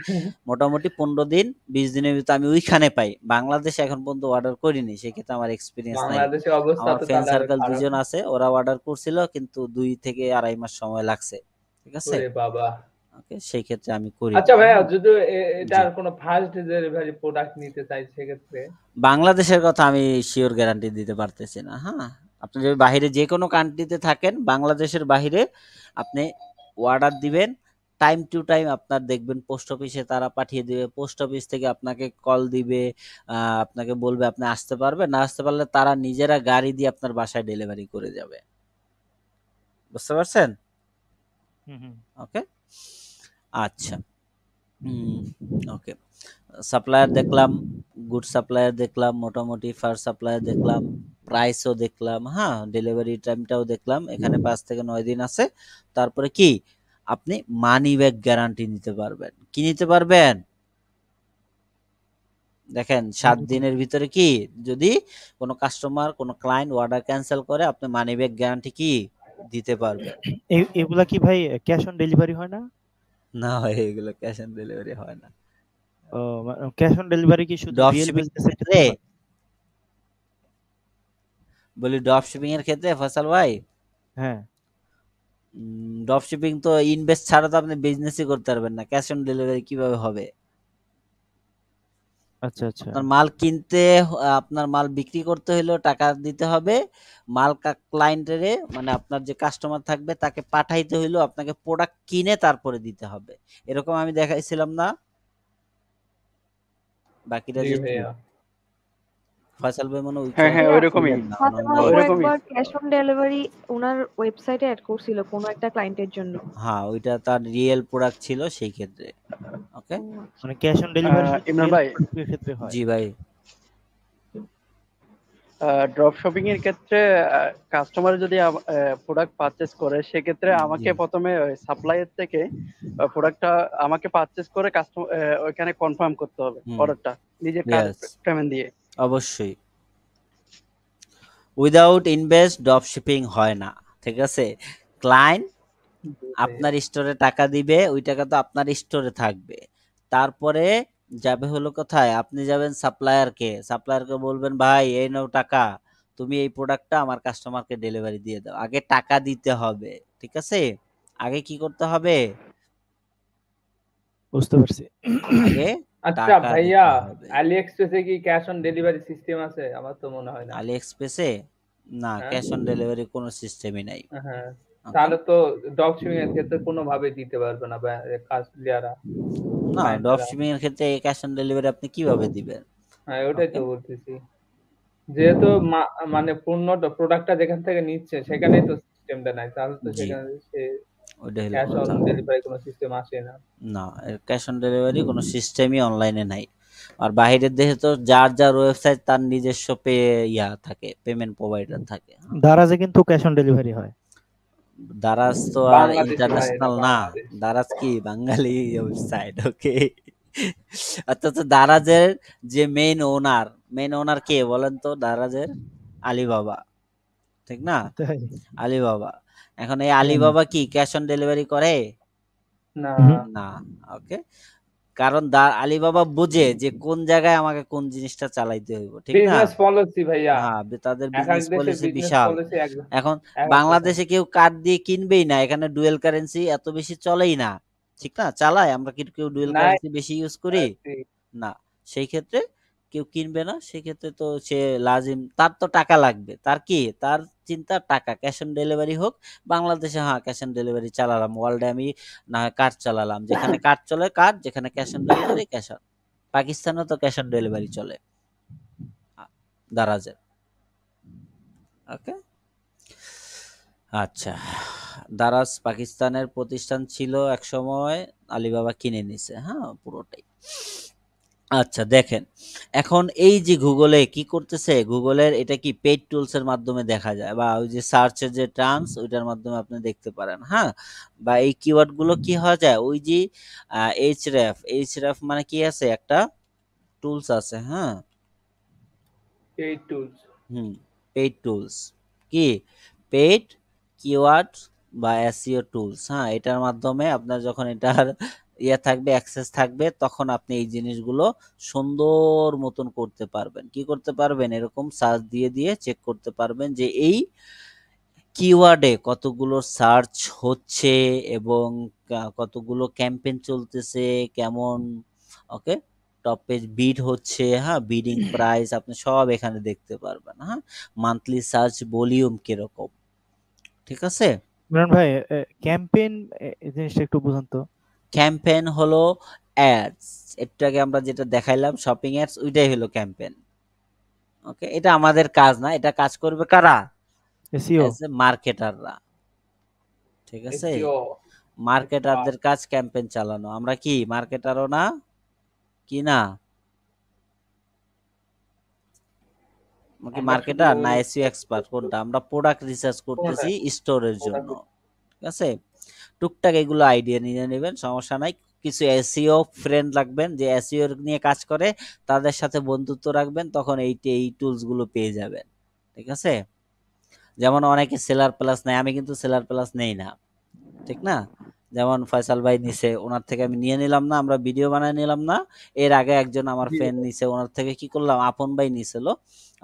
Speaker 1: মোটামুটি 15 দিন 20 দিনের ভিতরে আমি ওইখানে পাই। বাংলাদেশে এখন পর্যন্ত অর্ডার করিনি, সেক্ষেত্রে আমার এক্সপিরিয়েন্স নাই।
Speaker 2: বাংলাদেশের অবস্থা
Speaker 1: আমার
Speaker 2: তো
Speaker 1: ফ্রেন্ড
Speaker 2: তাহলে আরো
Speaker 1: সার্কেল
Speaker 2: খারাপ।
Speaker 1: 2 জন আছে, ওরা অর্ডার করছিল, কিন্তু 2 থেকে আড়াই মাস সময় লাগছে, ঠিক আছে।
Speaker 2: ওরে বাবা।
Speaker 1: ওকে, সেই ক্ষেত্রে আমি করি
Speaker 2: আচ্ছা
Speaker 1: না।
Speaker 2: ভাইয়া, যদি
Speaker 1: জি,
Speaker 2: এটার কোনো ফার্স্ট ডেলিভারি প্রোডাক্ট নিতে চাই সেক্ষেত্রে?
Speaker 1: বাংলাদেশের কথা আমি শিওর গ্যারান্টি দিতে পারতেছি না। হ্যাঁ, আপনি যদি বাইরে যে কোনো কান্ট্রিতে থাকেন, বাংলাদেশের বাইরে আপনি অর্ডার দিবেন, টাইম টু টাইম আপনার দেখবেন পোস্ট অফিসে তারা পাঠিয়ে দিবে, পোস্ট অফিস থেকে আপনাকে কল দিবে, আপনাকে বলবে আপনি আসতে পারবেন, না আসতে পারলে তারা নিজেরা গাড়ি দিয়ে আপনার বাসায় ডেলিভারি করে যাবে। বুঝতে পারছেন? ওকে, আচ্ছা, ওকে, সাপ্লায়ার দেখলাম, গুড সাপ্লায়ার দেখলাম, মোটামুটি ফার্স্ট সাপ্লায়ার দেখলাম, প্রাইসও দেখলাম, হ্যাঁ, ডেলিভারি টাইমটাও দেখলাম, এখানে 5 থেকে 9 দিন আছে। তারপরে কি, আপনি মানি ব্যাক গ্যারান্টি নিতে পারবেন। কি নিতে পারবেন? দেখেন, 7 দিনের ভিতরে কি, যদি কোনো কাস্টমার কোনো ক্লায়েন্ট অর্ডার ক্যান্সেল করে, আপনি মানি ব্যাক গ্যারান্টি কি দিতে পারবেন।
Speaker 3: এগুলা কি ভাই ক্যাশ অন ডেলিভারি হয় না?
Speaker 1: না ভাই, এগুলো ক্যাশ অন ডেলিভারি হয় না।
Speaker 3: ও, ক্যাশ অন ডেলিভারি কি শুধু
Speaker 1: ড্রপ
Speaker 3: রিয়েল
Speaker 1: শিপিং
Speaker 3: বিজনেসের
Speaker 1: ক্ষেত্রে,
Speaker 3: ক্ষেত্রে হয়?
Speaker 1: বলি ড্রপ শিপিং এর ক্ষেত্রে ফয়সাল ভাই,
Speaker 3: হ্যাঁ।
Speaker 1: ড্রপ শিপিং তো ইনভেস্ট ছাড়া তো আপনি বিজনেসই করতে পারবেন না, ক্যাশ অন ডেলিভারি কিভাবে হবে?
Speaker 3: আচ্ছা আচ্ছা।
Speaker 1: আপনার মাল কিনতে, আপনার মাল বিক্রি করতে হলেও টাকা দিতে হবে, মাল ক্লায়েন্টের, মানে আপনার যে কাস্টমার থাকবে তাকে পাঠাইতে হইলেও আপনাকে প্রোডাক্ট কিনে তারপরে দিতে হবে। এরকম আমি দেখাইছিলাম না? বাকিরা
Speaker 2: জি
Speaker 1: যে
Speaker 2: ভাইয়া।
Speaker 1: ফয়সাল ভাই মনে ওই
Speaker 5: হ্যাঁ হ্যাঁ,
Speaker 1: ক্লাসে
Speaker 5: ওইরকমই
Speaker 1: ছিলেন না,
Speaker 4: ফাতেমা
Speaker 1: অন্য
Speaker 4: আপু
Speaker 5: ওইরকমই।
Speaker 4: একবার ক্যাশ অন ডেলিভারি ওনার ওয়েবসাইটে অ্যাড করছিল কোনো একটা ক্লায়েন্টের জন্য।
Speaker 1: হ্যাঁ, ওইটা তার রিয়েল প্রোডাক্ট ছিল সেই ক্ষেত্রে। ওকে,
Speaker 4: ও আচ্ছা।
Speaker 3: মানে ক্যাশ অন ডেলিভারি শুধু
Speaker 5: ইমরান
Speaker 3: রিয়েল
Speaker 5: ভাই,
Speaker 3: প্রোডাক্টের ক্ষেত্রে হয়।
Speaker 1: জি ভাই।
Speaker 5: ড্রপ শপিং এর ক্ষেত্রে কাস্টমার যদি প্রোডাক্ট পারচেজ করে, সেক্ষেত্রে আমাকে
Speaker 1: জি,
Speaker 5: প্রথমে সাপ্লায়ার থেকে প্রোডাক্টটা আমাকে পারচেজ করে কাস্টমার ওইখানে কনফার্ম করতে হবে
Speaker 1: হুম,
Speaker 5: অর্ডারটা, নিজের কার্ড
Speaker 1: ইয়েস,
Speaker 5: পেমেন্ট দিয়ে।
Speaker 1: অবশ্যই। উইদাউট ইনভেস্ট ড্রপ শিপিং হয় না, ঠিক আছে। ক্লায়েন্ট
Speaker 2: জি ভাইয়া।
Speaker 1: আপনার স্টোরে টাকা দিবে, ওই টাকা তো আপনার স্টোরে থাকবে, তারপরে যাবে হলো কোথায়, আপনি যাবেন সাপ্লায়ারকে, সাপ্লায়ারকে বলবেন ভাই এই নাও টাকা, তুমি এই প্রোডাক্টটা আমার কাস্টমারকে ডেলিভারি দিয়ে দাও। আগে টাকা দিতে হবে, ঠিক আছে। আগে কি করতে হবে,
Speaker 3: বুঝতে পারছি।
Speaker 1: আগে
Speaker 2: আচ্ছা
Speaker 1: টাকা
Speaker 2: ভাইয়া,
Speaker 1: দিতে হবে।
Speaker 2: আলি এক্সপ্রেসে কি ক্যাশ অন ডেলিভারি সিস্টেম আছে? আমার তো মনে হয় না।
Speaker 1: আলি এক্সপ্রেসে না,
Speaker 2: হ্যাঁ
Speaker 1: ক্যাশ অন ডেলিভারি কোনো সিস্টেমই নাই।
Speaker 2: হ্যাঁ,
Speaker 1: ওকে,
Speaker 2: তাহলে তো ড্রপ শিপিং এর ক্ষেত্রে কোনোভাবে দিতে পারবে না যারা
Speaker 1: না ড্রপ
Speaker 2: ক্লায়েন্টরা।
Speaker 1: শিপিং এর ক্ষেত্রে ক্যাশ অন ডেলিভারি আপনি কিভাবে দিবেন?
Speaker 2: হ্যাঁ ওটাই
Speaker 1: ওকে,
Speaker 2: তো বলতেছি, যেহেতু মানে পূর্ণ প্রোডাক্টটা যেখান থেকে নিচ্ছে সেখানেই তো সিস্টেমটা নাই, তাহলে তো
Speaker 1: জি,
Speaker 2: সেখানে সে
Speaker 1: ওইটা হলো
Speaker 2: ক্যাশ অন
Speaker 1: কথা।
Speaker 2: ডেলিভারি কোনো সিস্টেম আসে না।
Speaker 1: না, ক্যাশ অন ডেলিভারি কোনো সিস্টেমই অনলাইনে নাই। আর বাইরের দেশে তো যার যার ওয়েবসাইট তার নিজস্ব থাকে, পেমেন্ট প্রোভাইডার থাকে।
Speaker 3: দারাজে কিন্তু ক্যাশ অন ডেলিভারি হয়।
Speaker 1: দারাজ তো আর
Speaker 2: বাংলাদেশি ভাই, এটা
Speaker 1: ইন্টারন্যাশনাল না।
Speaker 2: বাংলাদেশ।
Speaker 1: দারাজ কি বাঙালি ওয়েবসাইট? ওকে, অর্থাৎ দারাজের যে মেইন ওনার কে বলেন তো? দারাজের আলিবাবা, ঠিক না?
Speaker 3: তাই?
Speaker 1: আলিবাবা। এখন এই
Speaker 3: হুম।
Speaker 1: আলিবাবা কি ক্যাশ অন ডেলিভারি করে?
Speaker 2: না,
Speaker 3: হুম।
Speaker 1: না। ওকে, কারণ আলিবাবা বুঝে যে কোন জায়গায় আমাকে কোন জিনিসটা চালাইতে হইব, ঠিক না?
Speaker 2: বিজনেস পলিসি ভাইয়া,
Speaker 1: হ্যাঁ, তাদের
Speaker 2: এক এক
Speaker 1: বিজনেস
Speaker 2: দেশের
Speaker 1: পলিসি
Speaker 2: বিজনেস
Speaker 1: বিশাল।
Speaker 2: পলিসি এক
Speaker 1: এখন
Speaker 2: এক এক রকম।
Speaker 1: বাংলাদেশে কেউ কার্ড দিয়ে কিনবেই না, এখানে ডুয়েল কারেন্সি এত বেশি চলেই না, ঠিক না? চালায় আমরা কি কেউ ডুয়েল
Speaker 2: নাই
Speaker 1: কারেন্সি বেশি ইউজ করি? না। সেই ক্ষেত্রে কেউ কিনবে না, সেক্ষেত্রে তো সে লাজিম, তার তো টাকা লাগবে, তার কি, তার চিন্তা টাকা, ক্যাশ অন ডেলিভারি হোক। বাংলাদেশে হ্যাঁ ক্যাশ অন ডেলিভারি চালালাম, ওয়ার্ল্ডে আমি না হয় কার্ড চালালাম, যেখানে কার্ড চলে কার্ড, যেখানে cash on delivery cash on. পাকিস্তানেও তো ক্যাশ অন ডেলিভারি চলে দারাজের। ওকে, আচ্ছা, দারাজ পাকিস্তানের প্রতিষ্ঠান ছিল এক সময়, আলিবাবা কিনে নিছে, হ্যাঁ পুরোটাই। আচ্ছা দেখেন, এখন এই যে গুগলে কি করতেছে, গুগলের এটা কি পেইড টুলস এর মাধ্যমে দেখা যায়, বা ওই যে সার্চের যে ট্রান্স ওইটার মাধ্যমে আপনি দেখতে পারেন, হ্যাঁ। বা এই কিওয়ার্ড গুলো কি হওয়া যায়, ওই যে এইচরেফ মানে কি আছে, একটা টুলস আছে, হ্যাঁ।
Speaker 2: এই টুলস।
Speaker 1: পেইড টুলস কি, পেইড কিওয়ার্ড বা এসইও টুলস, হ্যাঁ। এটার মাধ্যমে আপনার যখন এটার থাকবে, অ্যাক্সেস থাকবে, তখন আপনি এই জিনিসগুলো সুন্দর মতন করতে পারবেন। কি করতে পারবেন, এরকম সার্চ দিয়ে দিয়ে চেক করতে পারবেন যে এই কিওয়ার্ডে কতগুলো সার্চ হচ্ছে এবং কতগুলো ক্যাম্পেইন চলতেছে, কেমন, ওকে, টপ পেজ বিড হচ্ছে, হ্যাঁ, বিডিং প্রাইস আপনি সব এখানে দেখতে পারবেন, হ্যাঁ। মান্থলি সার্চ ভলিউম কিরকম, ঠিক আছে।
Speaker 3: ইমরান ভাই, ক্যাম্পেইন এই জিনিসটা একটু বুঝান তো।
Speaker 1: ক্যাম্পেইন হলো অ্যাডস, একটু আগে আমরা যেটা দেখাইলাম শপিং অ্যাডস, ওইটাই হলো ক্যাম্পেইন। ওকে, এটা আমাদের কাজ না, এটা কাজ করবে কারা,
Speaker 3: এসইও।
Speaker 1: এজ এ মার্কেটাররা, ঠিক আছে।
Speaker 2: এসইও
Speaker 1: মার্কেটারদের কাজ ক্যাম্পেইন চালানো, আমরা কি মার্কেটারও না, কি না, আমরা কি
Speaker 2: আমরা শুধু
Speaker 1: মার্কেটার না এসইও এক্সপার্ট, কোনটা? আমরা প্রোডাক্ট রিসার্চ করতেছি স্টোরের জন্য, ঠিক আছে। টুকটাক এগুলো আইডিয়া নিয়ে নেবেন, সমস্যা নাই। কিছু এসইও ফ্রেন্ড রাখবেন যে এসইও নিয়ে কাজ করে, তাদের সাথে বন্ধুত্ব রাখবেন, তখন এই টুলস গুলো পেয়ে যাবেন, ঠিক আছে। যেমন অনেকে সেলার প্লাস নেয়, আমি কিন্তু সেলার প্লাস নেই না, ঠিক না। যেমন ফয়সাল ভাই নিছে, ওনার থেকে আমি নিয়ে নিলাম না, আমরা ভিডিও বানায় নিলাম না। এর আগে একজন আমার ফ্রেন্ড নিছে, ওনার থেকে কি করলাম, আপন ভাই নিছিল,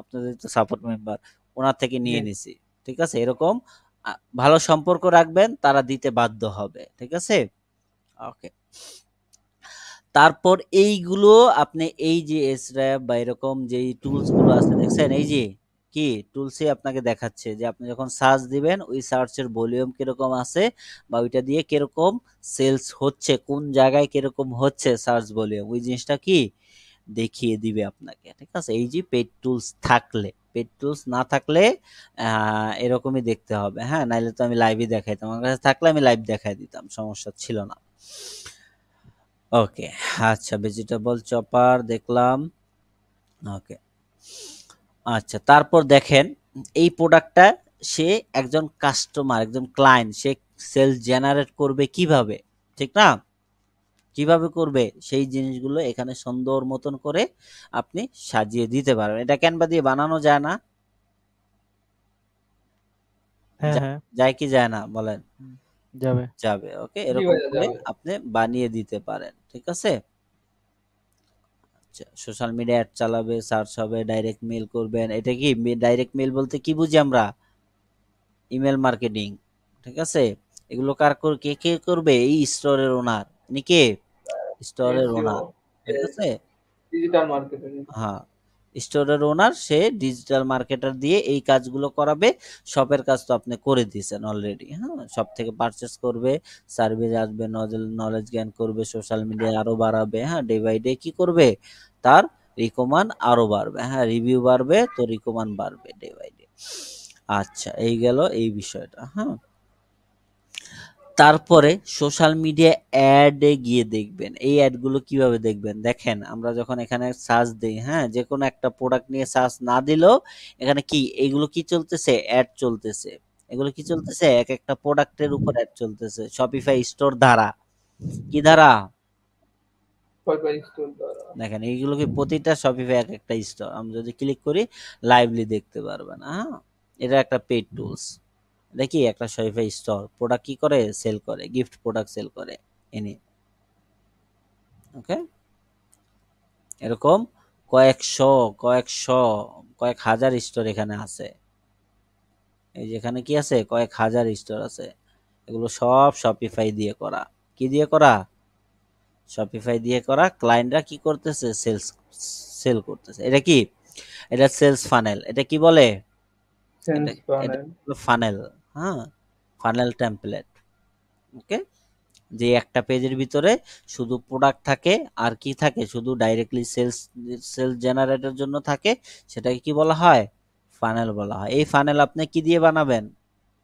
Speaker 1: আপনাদের তো সাপোর্ট মেম্বার, ওনার থেকে নিয়ে নিছি, ঠিক আছে। এরকম ভালো সম্পর্ক রাখবেন, তারা দিতে বাধ্য হবে, ঠিক আছে। ওকে, তারপর এইগুলো আপনি এই যে এসর‍্যাপ বা এরকম যেই টুলস গুলো আছে দেখছেন, এই যে কি টুলসে আপনাকে দেখাচ্ছে যে আপনি যখন সার্চ দিবেন ওই সার্চের ভলিউম কিরকম আছে, বা ওইটা দিয়ে কিরকম সেলস হচ্ছে, কোন জায়গায় কিরকম হচ্ছে সার্চ ভলিউম, ওই জিনিসটা কি দেখিয়ে দিবে আপনাকে, ঠিক আছে। এই যে পেড টুলস থাকলে, পেড টুলস না থাকলে এরকমই দেখতে হবে, হ্যাঁ। নাইলে তো আমি লাইভই দেখাইতাম, আমার কাছে থাকলে আমি লাইভ দেখাই দিতাম, সমস্যা ছিল না। ওকে, আচ্ছা, ভেজিটেবল চপার দেখলাম, ওকে। আচ্ছা, তারপর দেখেন এই প্রোডাক্টটা সে একজন কাস্টমার, একজন ক্লায়েন্ট, সে সেলস জেনারেট করবে কিভাবে, ঠিক না, কিভাবে করবে, সেই জিনিসগুলো এখানে সুন্দর মতন করে আপনি সাজিয়ে দিতে পারবেন। এটা ক্যানভা দিয়ে বানানো যায় না?
Speaker 3: হ্যাঁ, হ্যাঁ।
Speaker 1: যায় কি যায় না বলেন?
Speaker 3: যাবে।
Speaker 1: যাবে, ওকে। এরকম করে আপনি বানিয়ে দিতে পারেন, ঠিক আছে। সোশ্যাল মিডিয়া অ্যাড চালাবে, সার্চ হবে, ডাইরেক্ট মেল করবেন। এটা কি ডাইরেক্ট মেল বলতে কি বুঝি আমরা, ইমেল মার্কেটিং, ঠিক আছে। এগুলো কে কে করবে, এই স্টোরের ওনার, ইনি কে, স্টোরের ওনার, ঠিক আছে?
Speaker 2: Digital marketing.
Speaker 1: হ্যাঁ, স্টোরের ওনার সে ডিজিটাল মার্কেটার দিয়ে এই কাজগুলো করাবে। শপের কাজ তো আপনি করে দিয়েছেন অলরেডি। হ্যাঁ, সব থেকে পারচেস করবে, সার্ভিস আসবে, নলেজ জ্ঞান করবে, সোশ্যাল মিডিয়া আরো বাড়াবে। হ্যাঁ, ডে বাই ডে কি করবে, তার রিকমান্ড আরো বাড়বে। হ্যাঁ, রিভিউ বাড়বে তো রিকমান্ড বাড়বে ডে বাই ডে। আচ্ছা, এই গেল এই বিষয়টা। হ্যাঁ, তারপরে সোশ্যাল মিডিয়া অ্যাডে গিয়ে দেখবেন। এই অ্যাডগুলো কিভাবে দেখবেন দেখেন, আমরা যখন এখানে সার্চ দিই, হ্যাঁ, যে কোনো একটা প্রোডাক্ট নিয়ে সার্চ না দিলেও এখানে কি এইগুলো কি চলতেছে, অ্যাড চলতেছে। এগুলো কি চলতেছে, এক একটা প্রোডাক্টের উপর অ্যাড চলতেছে শপিফাই স্টোর দ্বারা। কি দ্বারা?
Speaker 2: শপিফাই স্টোর দ্বারা।
Speaker 1: দেখেন এইগুলো কি প্রতিটা শপিফাই এক একটা স্টোর। আমি যদি ক্লিক করি লাইভলি দেখতে পারবেন। হ্যাঁ, এটা একটা পেইড টুলস। দেখি একটা শপিফাই স্টোর প্রোডাক্ট কি করে, সেল করে, গিফট প্রোডাক্ট সেল করে এনে। ওকে, এরকম কয়েকশো কয়েক হাজার স্টোর এখানে আছে। এই যেখানে কি আছে, কয়েক হাজার স্টোর আছে। এগুলো সব শপিফাই দিয়ে করা। কি দিয়ে করা? শপিফাই দিয়ে করা। ক্লায়েন্টরা কি করতেছে, সেল করতেছে। এটা কি, এটা সেলস ফানেল। এটা কি বলে,
Speaker 2: সেন্স
Speaker 1: এটা
Speaker 2: প্যানেল।
Speaker 1: ফানেল। হ্যাঁ, ফানেল টেমপ্লেট। ওকে, যে একটা পেজের ভিতরে শুধু প্রোডাক্ট থাকে আর কি থাকে, শুধু ডাইরেক্টলি সেলস জেনারেটের জন্য থাকে, সেটাকে কি বলা হয়, ফানেল বলা হয়। এই ফানেল আপনি কি দিয়ে বানাবেন,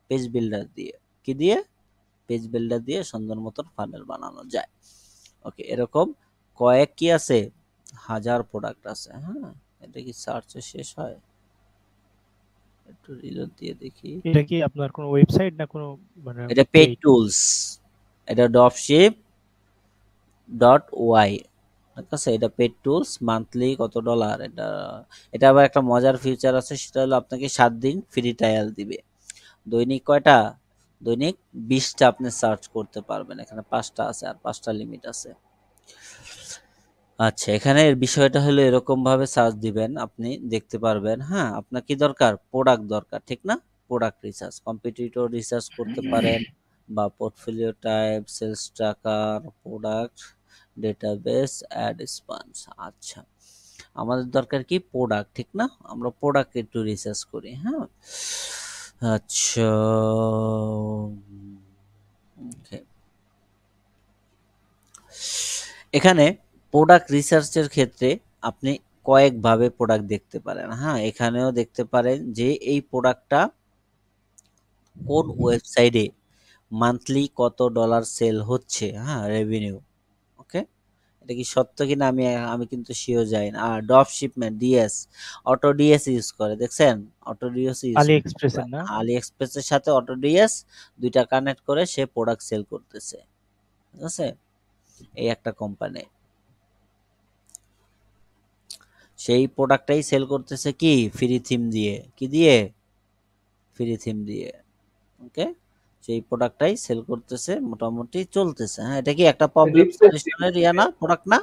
Speaker 1: পেজ বিল্ডার দিয়ে। কি দিয়ে? পেজ বিল্ডার দিয়ে সুন্দর মতন ফানেল বানানো যায়। ওকে, এরকম কয়েক কি আছে, হাজার প্রোডাক্ট আছে। হ্যাঁ, এটা কি সার্চে শেষ হয়? একটু রিলোড দিয়ে দেখি।
Speaker 3: এটা কি আপনার কোনো ওয়েবসাইট না কোনো মানে
Speaker 1: এটা পেড
Speaker 3: পেইড?
Speaker 1: টুলস, এটা dropship.ওয়াই। ঠিক আছে, এটা পেড টুলস। মান্থলি কত ডলার এটা। এটা আবার একটা মজার ফিচার আছে, সেটা হলো আপনাকে 7 দিন ফ্রি ট্রায়াল দিবে। দৈনিক কয়টা, দৈনিক 20টা আপনি সার্চ করতে পারবেন। এখানে 5টা আছে আর 5টা লিমিট আছে। আচ্ছা, এখানে এর বিষয়টা হলো এরকম ভাবে সার্চ দিবেন, আপনি দেখতে পারবেন। হ্যাঁ, আপনার কি দরকার, প্রোডাক্ট দরকার, ঠিক না? প্রোডাক্ট রিসার্চ, কম্পিটিটর রিসার্চ করতে পারেন, বা portfolio type, sales tracker, product database, ad spends. আচ্ছা, আমাদের দরকার কি, প্রোডাক্ট, ঠিক না? আমরা প্রোডাক্ট একটু রিসার্চ করি। হ্যাঁ, আচ্ছা, okay. এখানে প্রোডাক্ট রিসার্চের ক্ষেত্রে আপনি কয়েকভাবে প্রোডাক্ট দেখতে পারেন। হ্যাঁ, এখানেও দেখতে পারেন যে এই প্রোডাক্টটা কোন ওয়েবসাইটে মান্থলি কত ডলার সেল হচ্ছে। হ্যাঁ, রেভিনিউ। ওকে, এটা কি সত্য কিনা আমি আমি কিন্তু শিওর যাই না। আর drop shipment, DS, auto DS use করে, দেখছেন? অটো ডিএস ইউজ
Speaker 3: আলি
Speaker 1: করে।
Speaker 3: এক্সপ্রেসের না?
Speaker 1: আলি এক্সপ্রেসের সাথে অটো ডিএস দুইটা কানেক্ট করে সে প্রোডাক্ট সেল করতেছে। ঠিক আছে, এই একটা কোম্পানি সেই প্রোডাক্টটাই সেল করতেছে কি, ফ্রি থিম দিয়ে। কি দিয়ে? ফ্রি থিম দিয়ে। ওকে, সেই প্রোডাক্টটাই সেল করতেছে, মোটামুটি চলতেছে। হ্যাঁ, এটা কি একটা প্রবলেম
Speaker 2: রিপ্লেস টিম
Speaker 1: সলিউশনের ইয়া না, প্রোডাক্ট না?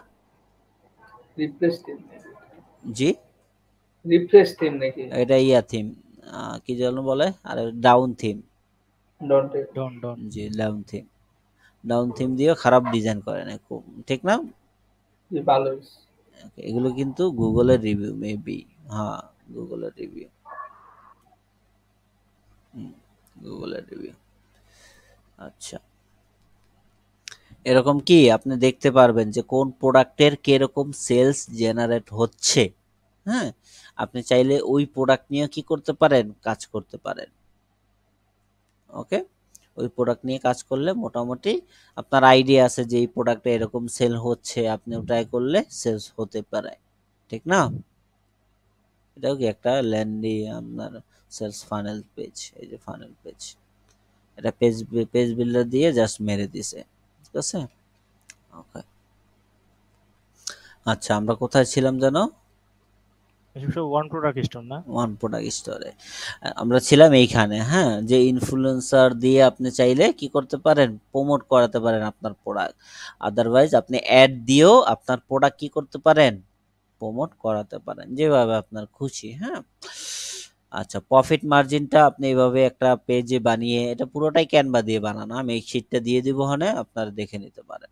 Speaker 2: রিপ্লেস টিম
Speaker 1: জি,
Speaker 2: রিফ্রেশ থিম নাকি?
Speaker 1: এটা ইয়া থিম, কি যেন বলে, আর ডাউন থিম।
Speaker 2: ডন্ট
Speaker 3: ডন
Speaker 1: জি, ডাউন থিম। ডাউন থিম দিয়েও খারাপ ডিজাইন করে না খুব, ঠিক না?
Speaker 2: জি ভালোই।
Speaker 1: Okay, এগুলো কিন্তু গুগলের রিভিউ মেবি। হ্যাঁ, গুগলের রিভিউ, গুগলের রিভিউ। আচ্ছা, এরকম কি আপনি দেখতে পারবেন যে কোন প্রোডাক্টের কিরকম সেলস জেনারেট হচ্ছে। হ্যাঁ, আপনি চাইলে ওই প্রোডাক্ট নিয়ে কি করতে পারেন, কাজ করতে পারেন। ওকে, ওই প্রোডাক্ট নিয়ে কাজ করলে মোটামুটি আপনার আইডিয়া আছে যে এই প্রোডাক্টে এরকম সেল হচ্ছে, আপনিও ট্রাই করলে সেলস হতে পারে, ঠিক না? এটাও কি একটা ল্যান্ডি আপনার সেলস ফানেল পেজ। এই যে ফানেল পেজ, এটা পেজ বিল্ডার দিয়ে জাস্ট মেরে দিছে। ঠিক আছে, ওকে। আচ্ছা, আমরা কোথায় ছিলাম জানো?
Speaker 3: এসব সব ওয়ান প্রোডাক্ট স্টোর না?
Speaker 1: ওয়ান প্রোডাক্ট স্টোরে আমরা ছিলাম এইখানে। হ্যাঁ, যে ইনফ্লুয়েন্সার দিয়ে আপনি চাইলে কি করতে পারেন, প্রমোট করাতে পারেন আপনার প্রোডাক্ট। আদারওয়াইজ আপনি অ্যাড দিয়েও আপনার প্রোডাক্ট কি করতে পারেন, প্রমোট করাতে পারেন, যেভাবে আপনার খুশি। হ্যাঁ, আচ্ছা, প্রফিট মার্জিনটা আপনি এইভাবে একটা পেজে বানিয়ে, এটা পুরোটাই ক্যানভা দিয়ে বানানো, আমি এই শীটটা দিয়ে দিব, হনে আপনারা দেখে নিতে পারেন।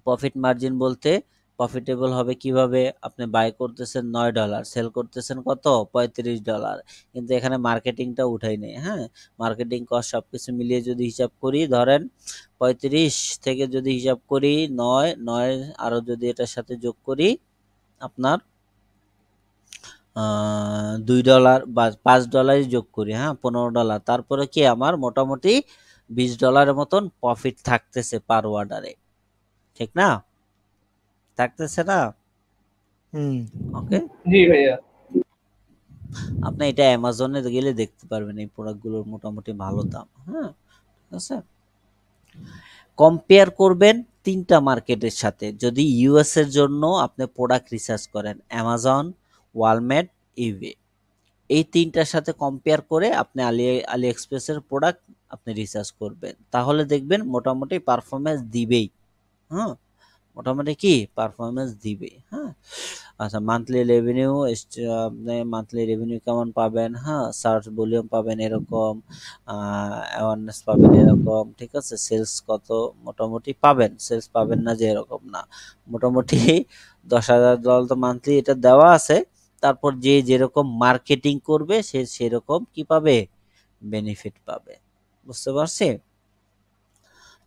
Speaker 1: প্রফিট মার্জিন বলতে প্রফিটেবল হবে কিভাবে? আপনি বাই করতেছেন $9, সেল করতেছেন কত? $35, কিন্তু এখানে মার্কেটিংটা উঠাই নেই। হ্যাঁ, মার্কেটিং কস্ট সবকিছু মিলিয়ে যদি হিসাব করি, ধরেন 35 থেকে যদি হিসাব করি 9 আরো যদি এটার সাথে যোগ করি আপনার $2 বা $5 যোগ করি, হ্যাঁ $15, তারপরে কি আমার মোটামুটি $20 মতন প্রফিট থাকতেছে পার অর্ডারে, ঠিক না? থাকতেছে না? ওকে,
Speaker 2: জি ভাইয়া।
Speaker 1: আপনি এটা অ্যামাজনে গেলে দেখতে পারবেন এই প্রোডাক্টগুলোর মোটামুটি ভালো দাম। হ্যাঁ, ঠিক আছে। কম্পেয়ার করবেন 3টা মার্কেটের সাথে। যদি ইউএস এর জন্য আপনি প্রোডাক্ট রিসার্চ করেন, অ্যামাজন, ওয়ালমার্ট, ইবে, এই 3টার সাথে কম্পেয়ার করে আপনি আলি এক্সপ্রেসের প্রোডাক্ট আপনি রিসার্চ করবেন, তাহলে দেখবেন মোটামুটি পারফরমেন্স দিবেই। হ্যাঁ, মোটামুটি কি পারফরমেন্স দিবে। হ্যাঁ, আচ্ছা, মান্থলি রেভিনিউ, আপনি মান্থলি রেভিনিউ কেমন পাবেন? হ্যাঁ, সার্চ ভলিউম পাবেন এরকম, অ্যাওয়ারনেস পাবেন এরকম, ঠিক আছে। সেলস কত মোটামুটি পাবেন, সেলস পাবেন না যে এরকম না, মোটামুটি $10,000 তো মান্থলি এটা দেওয়া আছে। তারপর যে যেরকম মার্কেটিং করবে সে সেরকম কি পাবে? বেনিফিট পাবে। বুঝতে পারছি?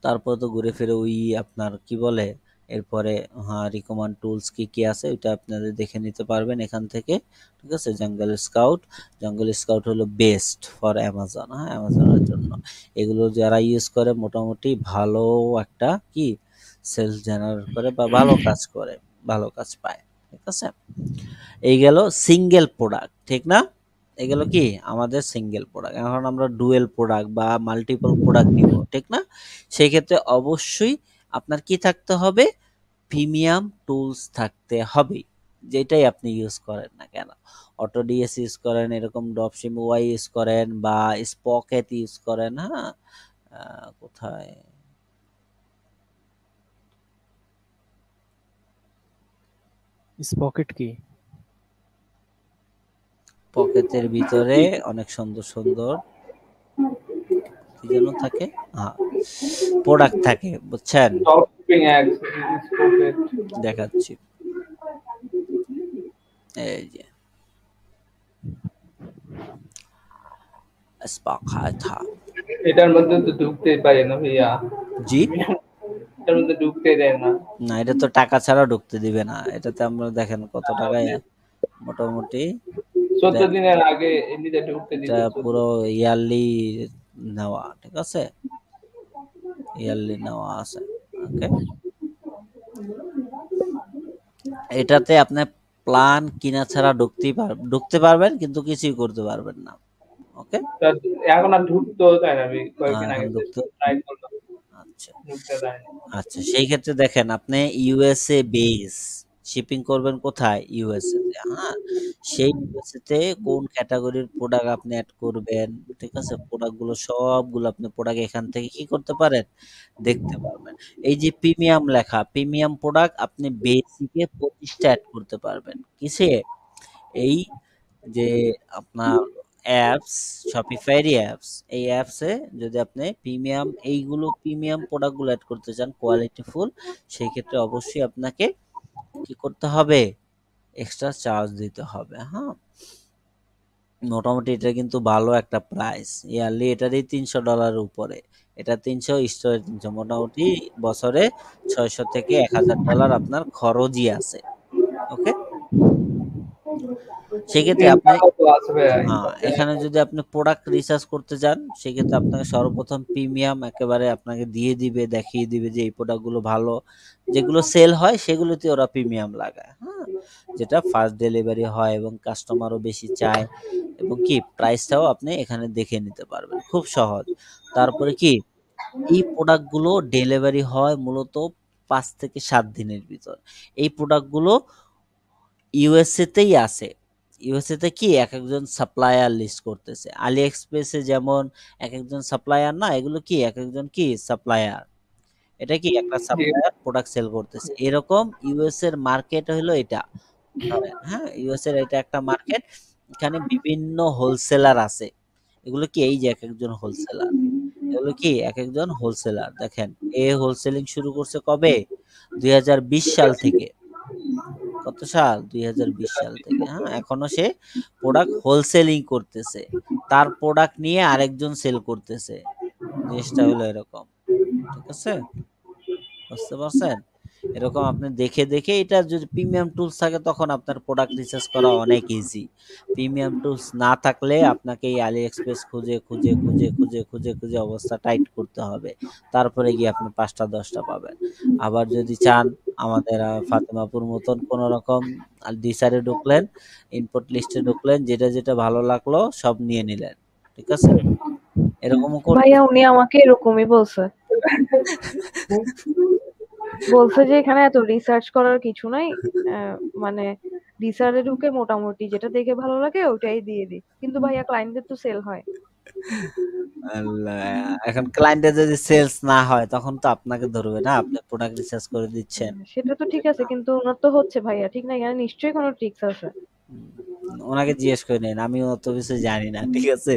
Speaker 1: তারপর তো ঘুরে ফিরে ওই আপনার কি বলে এরপরে, হ্যাঁ, রিকমান্ড টুলস কি কি আছে ওইটা আপনাদের দেখে নিতে পারবেন এখান থেকে, ঠিক আছে। জঙ্গল স্কাউট হলো বেস্ট ফর অ্যামাজন, হ্যাঁ, অ্যামাজনের জন্য। এগুলো যারা ইউজ করে মোটামুটি ভালো একটা কি সেলস জেনারেট করে বা ভালো কাজ পায়, ঠিক আছে। এই গেল সিঙ্গেল প্রোডাক্ট, ঠিক না? এগুলো কি আমাদের সিঙ্গেল প্রোডাক্ট। এখন আমরা ডুয়েল প্রোডাক্ট বা মাল্টিপল প্রোডাক্ট নিব, ঠিক না? সেই ক্ষেত্রে অবশ্যই আপনার কি থাকতে হবে? প্রিমিয়াম টুলস থাকতে হবে, যেটাই আপনি ইউজ করেন না কেন। অটোডিএস ইউজ করেন, এরকম ড্রপশিপ ওয়াই ইউজ করেন, বা স্পকেট ইউজ করেন। হ্যাঁ, কোথায়
Speaker 3: স্পকেট কি?
Speaker 1: পকেটের ভিতরে অনেক সুন্দর সুন্দর কি যেন থাকে, হ্যাঁ, প্রোডাক্ট থাকে, বুঝছেন?
Speaker 2: Dropshipping ads, sprocket.
Speaker 1: দেখাচ্ছি, এই যে স্পকেট।
Speaker 2: এটার মধ্যে তো ঢুকতেই পারে না ভাইয়া।
Speaker 1: জি,
Speaker 2: এটার মধ্যে ঢুকতে দেয় না।
Speaker 1: না, এটা তো টাকা ছাড়া ঢুকতে দিবে না। এটাতে আমরা দেখেন কত টাকায় মোটামুটি
Speaker 2: 14 দিনের আগে এমনিতে ঢুকতে
Speaker 1: এটা
Speaker 2: দিত।
Speaker 1: পুরো ইয়ারলি নেওয়া, ঠিক আছে, ইয়ারলি নেওয়া আছে। ওকে, এটাতে আপনি প্ল্যান কিনা ছাড়া ঢুকতে পারবেন কিন্তু কিছুই করতে পারবেন না। ওকে,
Speaker 2: এখন আর ঢুকতো তাই না, আমি কয়েকদিন আগে
Speaker 1: এখন ঢুকতে,
Speaker 2: ট্রাই করলাম,
Speaker 1: আচ্ছা
Speaker 2: ঢুকতে দেয় না।
Speaker 1: আচ্ছা, সেই ক্ষেত্রে দেখেন আপনি ইউএসএ বেস শিপিং করবেন কোথায়? ইউএসএ তে। হ্যাঁ, সেই ইউএসএ তে কোন ক্যাটাগরির প্রোডাক্ট আপনি অ্যাড করবেন, ঠিক আছে, প্রোডাক্টগুলো সবগুলো আপনি প্রোডাক্ট এখান থেকে কি করতে পারেন? দেখতে পারবেন। এই যে প্রিমিয়াম লেখা, প্রিমিয়াম প্রোডাক্ট আপনি বেসিকে 25টা অ্যাড করতে পারবেন। কিসে? এই যে আপনার অ্যাপস, শপিফাইয়েরই অ্যাপস, এই অ্যাপসে যদি আপনি প্রিমিয়াম প্রোডাক্টগুলো অ্যাড করতে চান কোয়ালিটিফুল, সেই ক্ষেত্রে অবশ্যই আপনাকে কি করতে হবে? এক্সট্রা চার্জ দিতে হবে। হ্যাঁ, মোটামুটি এটা কিন্তু ভালো একটা প্রাইস, ইয়ারলি এটারই $300 উপরে। এটা 300 স্টোরে 300, মোটামুটি বছরে $600 থেকে $1000 আপনার খরচই আছে। ওকে, সেক্ষেত্রে আপনি
Speaker 2: তো আছে ভাইয়া।
Speaker 1: এখানে যদি আপনি প্রোডাক্ট রিসার্চ করতে চান সেক্ষেত্রে আপনাকে সর্বপ্রথম প্রিমিয়াম একেবারে আপনাকে দেখিয়ে দিবে যে এই প্রোডাক্টগুলো ভালো, যেগুলো সেল হয় সেগুলোতে ওরা প্রিমিয়াম লাগায়। হ্যাঁ, যেটা ফার্স্ট ডেলিভারি হয় এবং কাস্টমারও বেশি চায়, এবং কি প্রাইসটাও আপনি এখানে দেখে নিতে পারবেন, খুব সহজ। তারপরে কি এই প্রোডাক্টগুলো ডেলিভারি হয় মূলত 5 থেকে 7 দিনের ভিতর। এই প্রোডাক্টগুলো ইউএসএ তেই আছে। ইউএসএ তে কি এক একজন সাপ্লায়ার লিস্ট করতেছে। আলি এক্সপ্রেসে যেমন এক একজন সাপ্লায়ার না, এগুলো কি এক একজন কি সাপ্লায়ার। এটা কি একটা সাপ্লায়ার প্রোডাক্ট সেল করতেছে। এরকম ইউএস এর মার্কেট হলো এটা, ধরেন, হ্যাঁ, ইউএস এর এটা একটা মার্কেট। এখানে বিভিন্ন হোলসেলার আছে। এগুলো কি এই যে এক একজন হোলসেলার, এগুলো কি এক একজন হোলসেলার। দেখেন, এ হোলসেলিং শুরু করছে কবে? 2020 সাল থেকে। কত সাল? 2020 সাল থেকে। হ্যাঁ, এখনো সে প্রোডাক্ট হোলসেলিং করতেছে, তার প্রোডাক্ট নিয়ে আরেকজন সেল করতেছে। জিনিসটা হলো এরকম, ঠিক আছে? বুঝতে পারছেন? এরকম আপনি দেখে দেখে, এটা যদি প্রিমিয়াম টুলস থাকে তখন আপনার প্রোডাক্ট রিসার্চ করা অনেক ইজি। প্রিমিয়াম টুলস না থাকলে আপনাকে এই আলি এক্সপ্রেস খুঁজে খুঁজে খুঁজে খুঁজে খুঁজে খুঁজে অবস্থা টাইট করতে হবে, তারপরে গিয়ে আপনি 5টা 10টা পাবেন। আবার যদি চান, আমাদের ফাতেমাপুর মতন কোনো রকম ডিসারে ঢুকলেন, ইনপুট লিস্টে ঢুকলেন, যেটা যেটা ভালো লাগলো সব নিয়ে নিলেন, ঠিক আছে? এরকমও করতে
Speaker 4: ভাইয়া উনি আমাকে এরকমই বলছে। বলছে যে এখানে এত রিসার্চ করার কিছু নাই, মানে রিসার্চে ঢুকে মোটামুটি যেটা দেখে ভালো লাগে ওটাই দিয়ে দিই। কিন্তু ভাইয়া ক্লায়েন্টদের তো সেল হয়।
Speaker 1: আল্লাহ, এখন ক্লায়েন্টের যদি সেলস না হয় তখন তো আপনাকে ধরবে না, আপনি প্রোডাক্ট রিসার্চ করে দিচ্ছেন।
Speaker 4: সেটা তো ঠিক আছে, কিন্তু ওনার তো হচ্ছে ভাইয়া, ঠিক না? এখানে নিশ্চয়ই কোনো ট্রিক্স আছে।
Speaker 1: ওনাকে জিজ্ঞেস করে নেন, আমি অত কিছু জানি না, ঠিক আছে?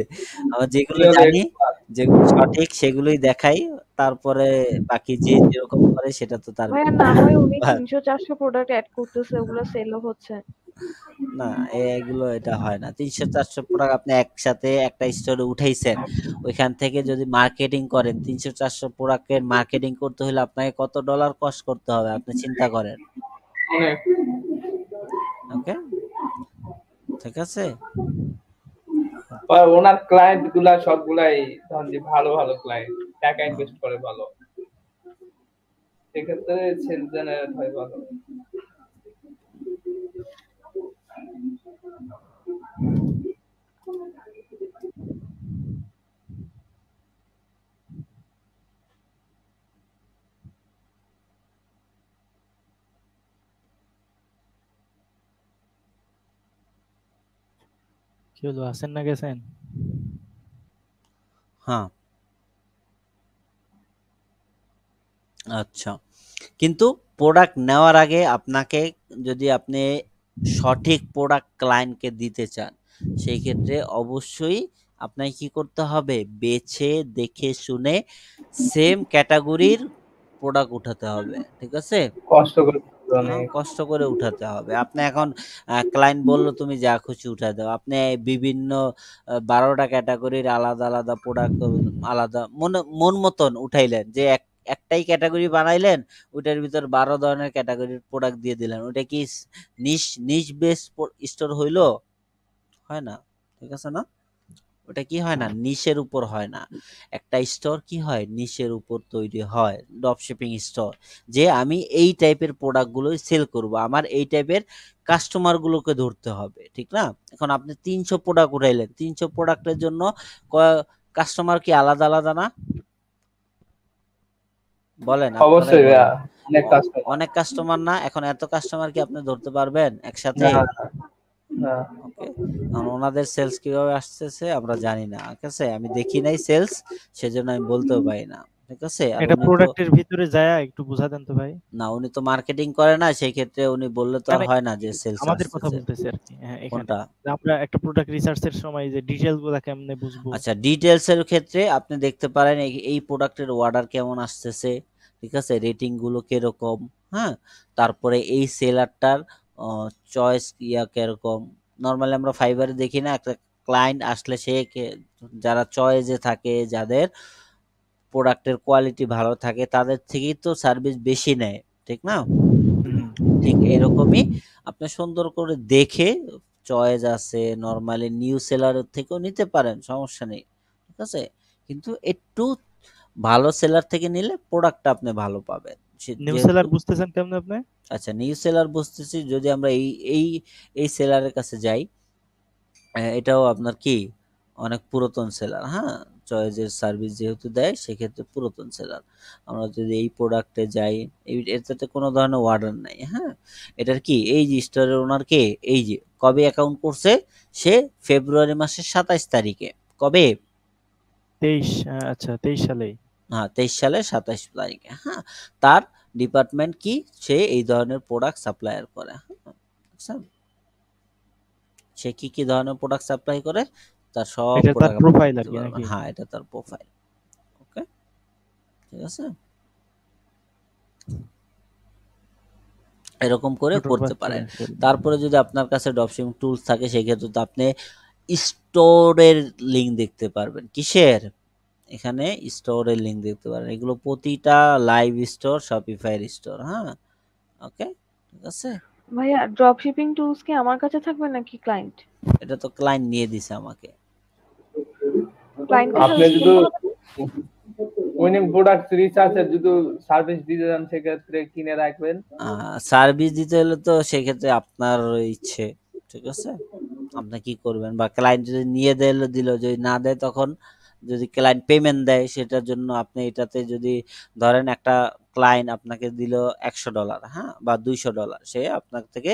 Speaker 1: আমার যেগুলো
Speaker 2: উনি হলো
Speaker 1: জানি,
Speaker 2: expert।
Speaker 1: যেগুলো সঠিক সেগুলোই দেখাই, তারপরে বাকি যে যেরকম করে সেটা তো তার
Speaker 4: ভাইয়া না হয় উনি
Speaker 1: ব্যাপার।
Speaker 4: 300-400 প্রোডাক্ট অ্যাড করতেছে, ওগুলো সেলও হচ্ছে।
Speaker 1: না, এগুলো এটা হয় না। 300-400 প্রোডাক্ট আপনি একসাথে একটা স্টোরে উঠাইছেন, ওইখান থেকে যদি মার্কেটিং করেন, 300-400 প্রোডাক্টের মার্কেটিং করতে হলে আপনাকে কত ডলার কস্ট করতে হবে আপনি চিন্তা করেন।
Speaker 2: অনেক।
Speaker 1: ওকে, ঠিক আছে?
Speaker 2: ওনার ক্লায়েন্ট গুলা সবগুলাই ধরেন যে ভালো ভালো ক্লায়েন্ট, টাকা ইনভেস্ট করে ভালো, সেক্ষেত্রে সেল জেনারেট হয় ভালো।
Speaker 3: কি হলো, আছেন না গেছেন?
Speaker 1: হ্যাঁ, আচ্ছা। কিন্তু প্রোডাক্ট নেওয়ার আগে আপনাকে, যদি আপনি সঠিক প্রোডাক্ট ক্লায়েন্টকে দিতে চান, সেই ক্ষেত্রে অবশ্যই আপনাকে কি করতে হবে, বেছে দেখে শুনে সেম ক্যাটাগরির প্রোডাক্ট উঠাতে হবে, ঠিক আছে?
Speaker 2: কষ্ট করে অনেক।
Speaker 1: কষ্ট করে উঠাতে হবে। আপনি এখন ক্লায়েন্ট বলল তুমি যা খুশি উঠায় দাও, আপনি বিভিন্ন 12টা ক্যাটাগরির আলাদা আলাদা প্রোডাক্ট আলাদা মন মতন উঠাইলেন, যে একটাই ক্যাটাগরি বানাইলেন, ওইটার ভিতর 12 ধরনের ক্যাটাগরির প্রোডাক্ট দিয়ে দিলেন, ওইটা কি নিশ নিশ বেস স্টোর হইলো? হয় না, ঠিক আছে না? ওটা কি হয় না, নিশের উপর হয় না। একটা স্টোর কি হয়, নিশের উপর তৈরি হয়, ড্রপ শিপিং স্টোর, যে আমি এই টাইপের প্রোডাক্টগুলোই সেল করব, আমার এই টাইপের কাস্টমারগুলোকে ধরতে হবে, ঠিক না? এখন আপনি 300 প্রোডাক্ট উঠাইলেন, 300 প্রোডাক্টের জন্য কাস্টমার কি আলাদা আলাদা না? বলেন, আপনারাই
Speaker 2: অবশ্যই ভাইয়া,
Speaker 1: বলেন।
Speaker 2: অনেক কাস্টমার।
Speaker 1: অনেক কাস্টমার না? এখন এত কাস্টমার কি আপনি ধরতে পারবেন একসাথে?
Speaker 2: না না।
Speaker 1: ওকে, এখন ওনাদের সেলস কিভাবে আসতেছে আমরা জানি না, ঠিক আছে? আমি দেখি নাই সেলস, সেজন্য আমি বলতেও পারি না, ঠিক আছে? আর
Speaker 3: এটা
Speaker 1: উনি তো,
Speaker 3: প্রোডাক্টের ভিতরে যায়া একটু বুঝা দেন তো ভাই।
Speaker 1: না উনি তো মার্কেটিং করে না, সেই ক্ষেত্রে উনি বললে তো আর
Speaker 3: মানে
Speaker 1: হয় না যে সেলস
Speaker 3: আমাদের কথা
Speaker 1: আসতেছে।
Speaker 3: বলতেছি আর কি। হ্যাঁ, এখানে
Speaker 1: কোনটা?
Speaker 3: যে আমরা একটা প্রোডাক্ট রিসার্চ এর সময় যে ডিটেইলস গুলা কেমনে বুঝবো?
Speaker 1: আচ্ছা, ডিটেলস এর ক্ষেত্রে আপনি দেখতে পারেন এই প্রোডাক্টের অর্ডার কেমন আসতেছে, ঠিক আছে? রেটিং গুলো কিরকম, হ্যাঁ? তারপরে এই সেলারটার চয়েস কিরকম। নরমালি আমরা ফাইবারে দেখি না, একটা ক্লায়েন্ট আসলে সে যারা চয়েসে থাকে, যাদের প্রোডাক্টের কোয়ালিটি ভালো থাকে, তাদের থেকেই তো সার্ভিস বেশি নেয়, ঠিক না?
Speaker 3: হুম।
Speaker 1: ঠিক এরকমই আপনি সুন্দর করে দেখে, চয়েস আছে, নরমালি নিউ সেলারের থেকেও নিতে পারেন, সমস্যা নেই, ঠিক আছে? কিন্তু একটু ভালো সেলার থেকে নিলে প্রোডাক্টটা আপনি ভালো পাবেন,
Speaker 3: নিউ
Speaker 1: যেহেতু।
Speaker 3: সেলার বুঝতেছেন কেমনে আপনি?
Speaker 1: আচ্ছা, নিউ সেলার বুঝতেছি, যদি আমরা এই এই সেলারের কাছে যাই, এটাও আপনার কি অনেক পুরাতন সেলার, হ্যাঁ? চয়েসের সার্ভিস যেহেতু দেয়, সেক্ষেত্রে পুরাতন সেলার। আমরা যদি এই প্রোডাক্টে যাই, এটাতে কোনো ধরনের অর্ডার নাই, হ্যাঁ? এটার কি, এই যে স্টোরের ওনার কে, এই যে কবে অ্যাকাউন্ট করছে, সে ফেব্রুয়ারি মাসের 27 তারিখে। কবে?
Speaker 3: 23, আচ্ছা 23 সালেই।
Speaker 1: হ্যাঁ, 23 সালের 27 তারিখে, হ্যাঁ? তার ডিপার্টমেন্ট কি, সে এই ধরনের প্রোডাক্ট সাপ্লায়ার করে, হ্যাঁ? বুঝছেন? সে কি কি ধরনের প্রোডাক্ট সাপ্লাই করে, তার সব
Speaker 3: এটা তার
Speaker 1: প্রোডাক্ট আপনি
Speaker 3: প্রোফাইল আর
Speaker 1: দেখতে
Speaker 3: কি
Speaker 1: পারবেন।
Speaker 3: নাকি?
Speaker 1: হ্যাঁ, এটা তার প্রোফাইল। ওকে, ঠিক আছে? এরকম করে
Speaker 3: ছোট
Speaker 1: করতে
Speaker 3: বাচ্চারা
Speaker 1: পারেন।
Speaker 3: ফেলবে।
Speaker 1: তারপরে যদি আপনার কাছে ড্রপশিপিং টুলস থাকে সেক্ষেত্রে তো আপনি স্টোরের লিঙ্ক দেখতে পারবেন। কিসের? এখানে স্টোরের লিঙ্ক দেখতে পারেন। এগুলো প্রতিটা লাইভ স্টোর, শপিফাইয়ের স্টোর। হ্যাঁ, ওকে, ঠিক আছে।
Speaker 4: ভাইয়া ড্রপ শিপিং টুলস কি আমার কাছে থাকবে নাকি ক্লায়েন্ট?
Speaker 1: এটা তো ক্লায়েন্ট নিয়ে দিছে আমাকে।
Speaker 4: ক্লায়েন্টকে
Speaker 2: আপনি
Speaker 4: সাজেস্ট
Speaker 2: যদি
Speaker 4: করবো না?
Speaker 2: উইনিং প্রোডাক্ট রিসার্চের যদি সার্ভিস দিতে চান সেক্ষেত্রে কিনে রাখবেন।
Speaker 1: সার্ভিস দিতে হলে তো সেক্ষেত্রে আপনার ইচ্ছে, ঠিক আছে, আপনি কি করবেন। বা ক্লায়েন্ট যদি নিয়ে দিল, যদি না দেয় তখন যদি ক্লায়েন্ট পেমেন্ট দেয় সেটার জন্য আপনি এটাতে যদি ধরেন একটা ক্লায়েন্ট আপনাকে দিল $100, হ্যাঁ, বা $200, সে আপনার থেকে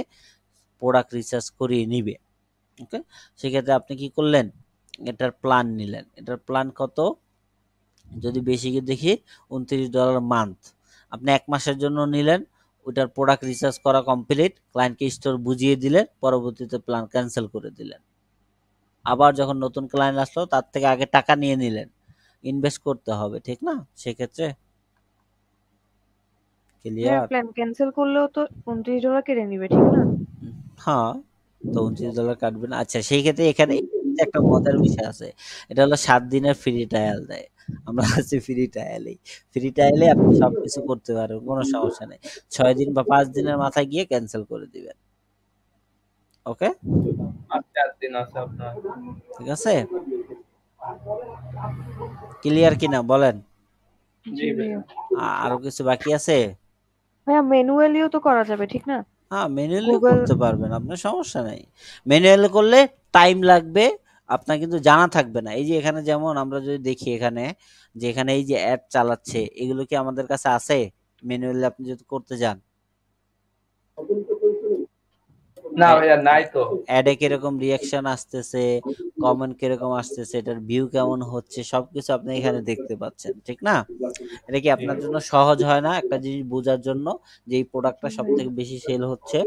Speaker 1: প্রোডাক্ট রিসার্চ করিয়ে নিবে। ওকে, সেক্ষেত্রে আপনি কি করলেন, এটার প্ল্যান নিলেন। এটার প্ল্যান কত? যদি বেশি দেখি $29 মান্থ। আপনি 1 মাসের জন্য নিলেন, ওইটার প্রোডাক্ট রিসার্চ করা কমপ্লিট, ক্লায়েন্টকে স্টোর বুঝিয়ে দিলেন, পরবর্তীতে প্ল্যান ক্যান্সেল করে দিলেন। আবার যখন নতুন ক্লায়েন্ট আসলো তার থেকে আগে টাকা নিয়ে নিলেন, ইনভেস্ট করতে হবে, ঠিক না? সেক্ষেত্রে
Speaker 4: ভাইয়া
Speaker 1: ক্লিয়ার?
Speaker 4: প্ল্যান ক্যান্সেল করলেও তো $29 কেটে নিবে, ঠিক না?
Speaker 1: হ্যাঁ, তো $29 কাটবে না। আচ্ছা, সেই ক্ষেত্রে এখানে একটা মজার বিষয় আছে। এটা হলো 7 দিনের ফ্রি ট্রায়াল দেয়। আমরা আছি ফ্রি ট্রায়ালেই। ফ্রি ট্রায়ালে আপনি সবকিছু করতে পারবেন, কোনো সমস্যা নেই। 6 দিন বা 5 দিনের মাথায় গিয়ে ক্যান্সেল করে দিবেন। ওকে,
Speaker 2: আর 4 দিন আছে আপনার।
Speaker 1: ঠিক আছে। ক্লিয়ার কিনা বলেন?
Speaker 2: জি
Speaker 4: জি
Speaker 2: ভাইয়া।
Speaker 4: ভাইয়া।
Speaker 1: আরো কিছু বাকি আছে?
Speaker 4: ভাইয়া ম্যানুয়ালিও তো করা যাবে, ঠিক না?
Speaker 1: হ্যাঁ, ম্যানুয়ালিও
Speaker 4: গুগল
Speaker 1: করতে পারবেন, আপনার সমস্যা নেই। ম্যানুয়ালি করলে টাইম লাগবে, আপনার কিন্তু জানা থাকবে না। এই যে এখানে যেমন আমরা যদি দেখি এখানে, যে এখানে এই যে অ্যাড চালাচ্ছে, এগুলো কি আমাদের কাছে আছে? ম্যানুয়ালি আপনি যদি করতে যান,
Speaker 2: না ভাইয়া, নাই তো।
Speaker 1: অ্যাডে কিরকম রিয়াকশন আসতেছে, কমেন্ট কিরকম আসতেছে, এটার ভিউ কেমন হচ্ছে, সবকিছু আপনি এখানে দেখতে পাচ্ছেন, ঠিক না? এটা কি আপনার জন্য সহজ হয় না একটা জিনিস বোঝার জন্য, যে এই প্রোডাক্টটা সব থেকে বেশি সেল হচ্ছে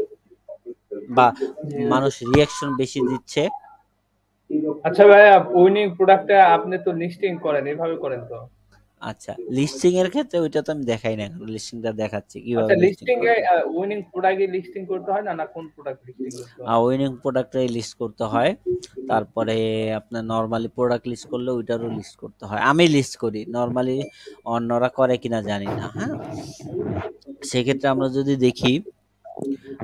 Speaker 1: বা মানুষ রিয়াকশন বেশি দিচ্ছে?
Speaker 2: আচ্ছা ভাইয়া, উইনিং প্রোডাক্টটা আপনি তো লিস্টিং করেন, এভাবে করেন তো?
Speaker 1: আচ্ছা, লিস্টিং এর ক্ষেত্রে ওইটা তো আমি দেখাই না, লিস্টিংটা দেখাচ্ছি কিভাবে
Speaker 2: আচ্ছা,
Speaker 1: লিস্টিং
Speaker 2: লিস্টিং এ
Speaker 1: করবেন।
Speaker 2: উইনিং প্রোডাক্টে লিস্টিং করতে হয় না, না কোন প্রোডাক্ট লিস্টিং করতে হয়?
Speaker 1: উইনিং প্রোডাক্টটাই লিস্ট করতে হয়। তারপরে আপনার নর্মালি প্রোডাক্ট লিস্ট করলে ওইটারও লিস্ট করতে হয়। আমি লিস্ট করি, নর্মালি অন্যরা করে কিনা জানি না। হ্যাঁ, সেক্ষেত্রে আমরা যদি দেখি,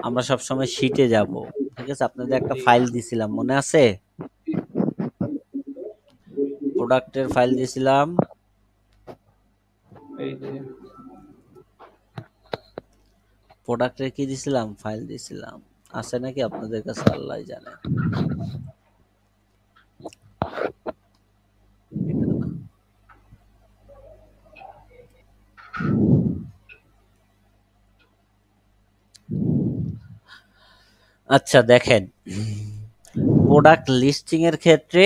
Speaker 1: আমরা সবসময় শিটে যাব, ঠিক আছে। আপনাদের একটা ফাইল দিছিলাম, মনে আছে? প্রোডাক্টের ফাইল দিছিলাম,
Speaker 2: এই যে
Speaker 1: প্রোডাক্টের কি দিছিলাম, ফাইল দিছিলাম, আছে নাকি আপনাদের কাছে আল্লাহ জানে। এটা না। আচ্ছা দেখেন, প্রোডাক্ট লিস্টিং এর ক্ষেত্রে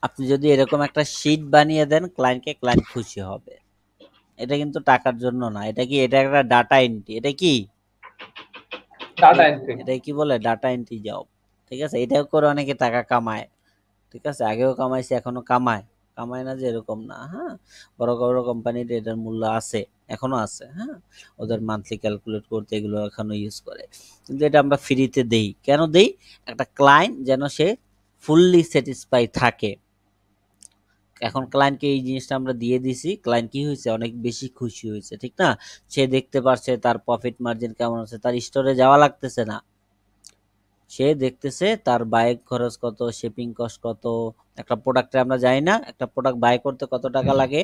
Speaker 1: আপনি যদি এরকম একটা শীট বানিয়ে দেন ক্লায়েন্টকে, ক্লায়েন্ট খুশি হবে। এটা কিন্তু টাকার জন্য না, এটা কি, এটা একটা ডাটা এন্ট্রি। এটা কি,
Speaker 2: ডাটা এন্ট্রি।
Speaker 1: এটাই কি বলে, ডাটা এন্ট্রি জব, ঠিক আছে। এটাও করে অনেকে টাকা কামায়, ঠিক আছে। আগেও কামাইছে, এখনো কামায়। কামায় না যে এরকম না। হ্যাঁ, বড় বড় কোম্পানির এটার মূল্য আছে, এখনো আছে। হ্যাঁ, ওদের মান্থলি ক্যালকুলেট করতে এগুলো এখনো ইউজ করে। কিন্তু এটা আমরা ফ্রিতে দেই। কেন দেই? একটা ক্লায়েন্ট যেন সে ফুললি স্যাটিসফাই থাকে। এখন ক্লায়েন্টকে এই জিনিসটা আমরা দিয়ে দিছি, ক্লায়েন্ট কি হয়েছে, অনেক বেশি খুশি হয়েছে, ঠিক না? সে দেখতে পারছে তার প্রফিট মার্জিন কেমন আছে, তার স্টোরে যাওয়া লাগতেছে না, সে দেখতেছে তার বাইক খরচ কত, শিপিং কস্ট কত। একটা প্রোডাক্টে আমরা জানি না একটা প্রোডাক্ট বাই করতে কত টাকা লাগে,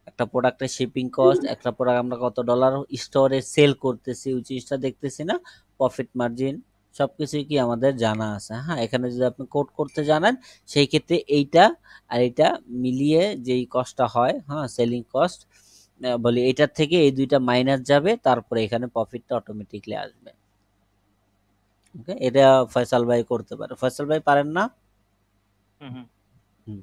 Speaker 1: একটা প্রোডাক্টের শিপিং কস্ট, একটা প্রোডাক্ট আমরা কত ডলার স্টোরে সেল করতেছি, ওই জিনিসটা দেখতেছি না, প্রফিট মার্জিন সবকিছুই কি আমাদের জানা আছে। হ্যাঁ, এখানে যদি আপনি কোড করতে জানেন, সেই ক্ষেত্রে এইটা আর এইটা মিলিয়ে যেই কস্টটা হয়, হ্যাঁ, সেলিং কস্ট বলি, এটার থেকে এই দুইটা মাইনাস যাবে, তারপরে এখানে প্রফিটটা অটোমেটিকলি আসবে। ওকে, এটা ফয়সাল ভাই করতে পারে। ফয়সাল ভাই পারেন না?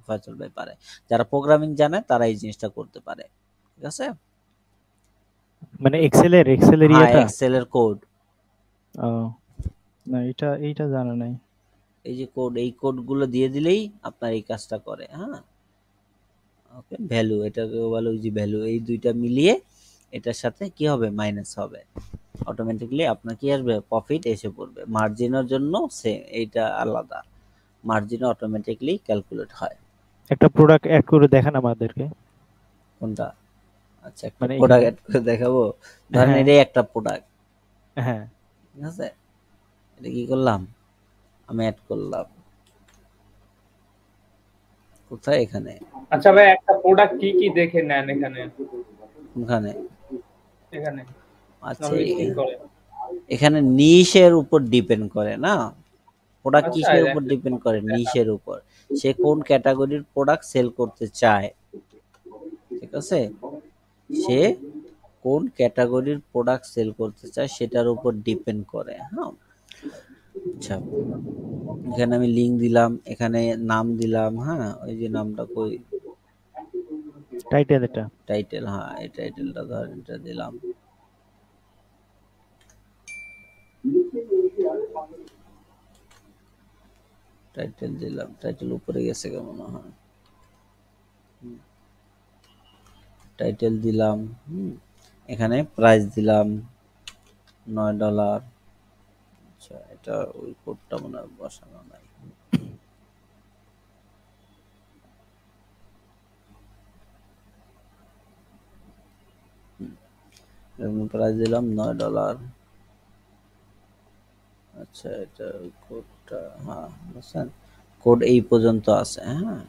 Speaker 1: ফয়সাল ভাই পারে। যারা প্রোগ্রামিং জানে তারা এই জিনিসটা করতে পারে, ঠিক আছে।
Speaker 3: মানে এক্সেলের
Speaker 1: হ্যাঁ,
Speaker 3: ইয়েটা?
Speaker 1: এক্সেল এর কোড,
Speaker 3: ও না, এইটা জানা নাই।
Speaker 1: এই যে কোড, এই কোডগুলো দিয়ে দিলেই আপনার এই কাজটা করে। হ্যাঁ, ওকে, ভ্যালু, এটাকে বলে ওই যে ভ্যালু, এই দুইটা মিলিয়ে এটার সাথে কি হবে, মাইনাস হবে। অটোমেটিকলি আপনার কি আসবে, প্রফিট এসে পড়বে। মার্জিনের জন্য সেম, এইটা আলাদা, মার্জিন অটোমেটিকলি ক্যালকুলেট হয়।
Speaker 3: একটা প্রোডাক্ট অ্যাড করে দেখান আমাদেরকে,
Speaker 1: কোনটা? আচ্ছা, একটা
Speaker 3: মানে
Speaker 1: প্রোডাক্ট
Speaker 3: এখানে।
Speaker 1: অ্যাড করে দেখাবো। ধরেন
Speaker 3: হ্যাঁ
Speaker 1: এটাই একটা প্রোডাক্ট,
Speaker 3: হ্যাঁ
Speaker 1: ঠিক আছে? এটা কি করলাম, আমি অ্যাড করলাম কোথায়, এখানে।
Speaker 2: আচ্ছা ভাই, একটা প্রোডাক্ট কি কি দেখে নেন এখানে?
Speaker 1: ওখানে
Speaker 2: এখানে
Speaker 1: আচ্ছা,
Speaker 2: লিস্টিং করেন।
Speaker 1: এখানে নিশের উপর ডিপেন্ড করে না, প্রোডাক্ট
Speaker 2: আচ্ছা,
Speaker 1: কিসের উপর ডিপেন্ড করে, নিশের উপর। সে কোন ক্যাটাগরির প্রোডাক্ট সেল করতে চায়, ঠিক আছে? সে কোন ক্যাটাগরির প্রোডাক্ট সেল করতে চায় সেটার উপর ডিপেন্ড করে। হ্যাঁ, আচ্ছা, এখানে আমি লিংক দিলাম, এখানে নাম দিলাম। হ্যাঁ, ওই যে নামটা কই,
Speaker 3: টাইটেল এটা।
Speaker 1: টাইটেল। হ্যাঁ, এই টাইটেলটা ধর, এটা দিলাম। টাইটেল দিলাম, টাইটেল উপরে গেছে কেমন হয়, টাইটেল দিলাম। এখানে প্রাইস দিলাম $9। আচ্ছা, এটা ওই কোডটা মনে হয় বসানো নাই। প্রাইস দিলাম $9। আচ্ছা, এটা কোডটা, হ্যাঁ বুঝছেন, কোড এই পর্যন্ত আছে। হ্যাঁ,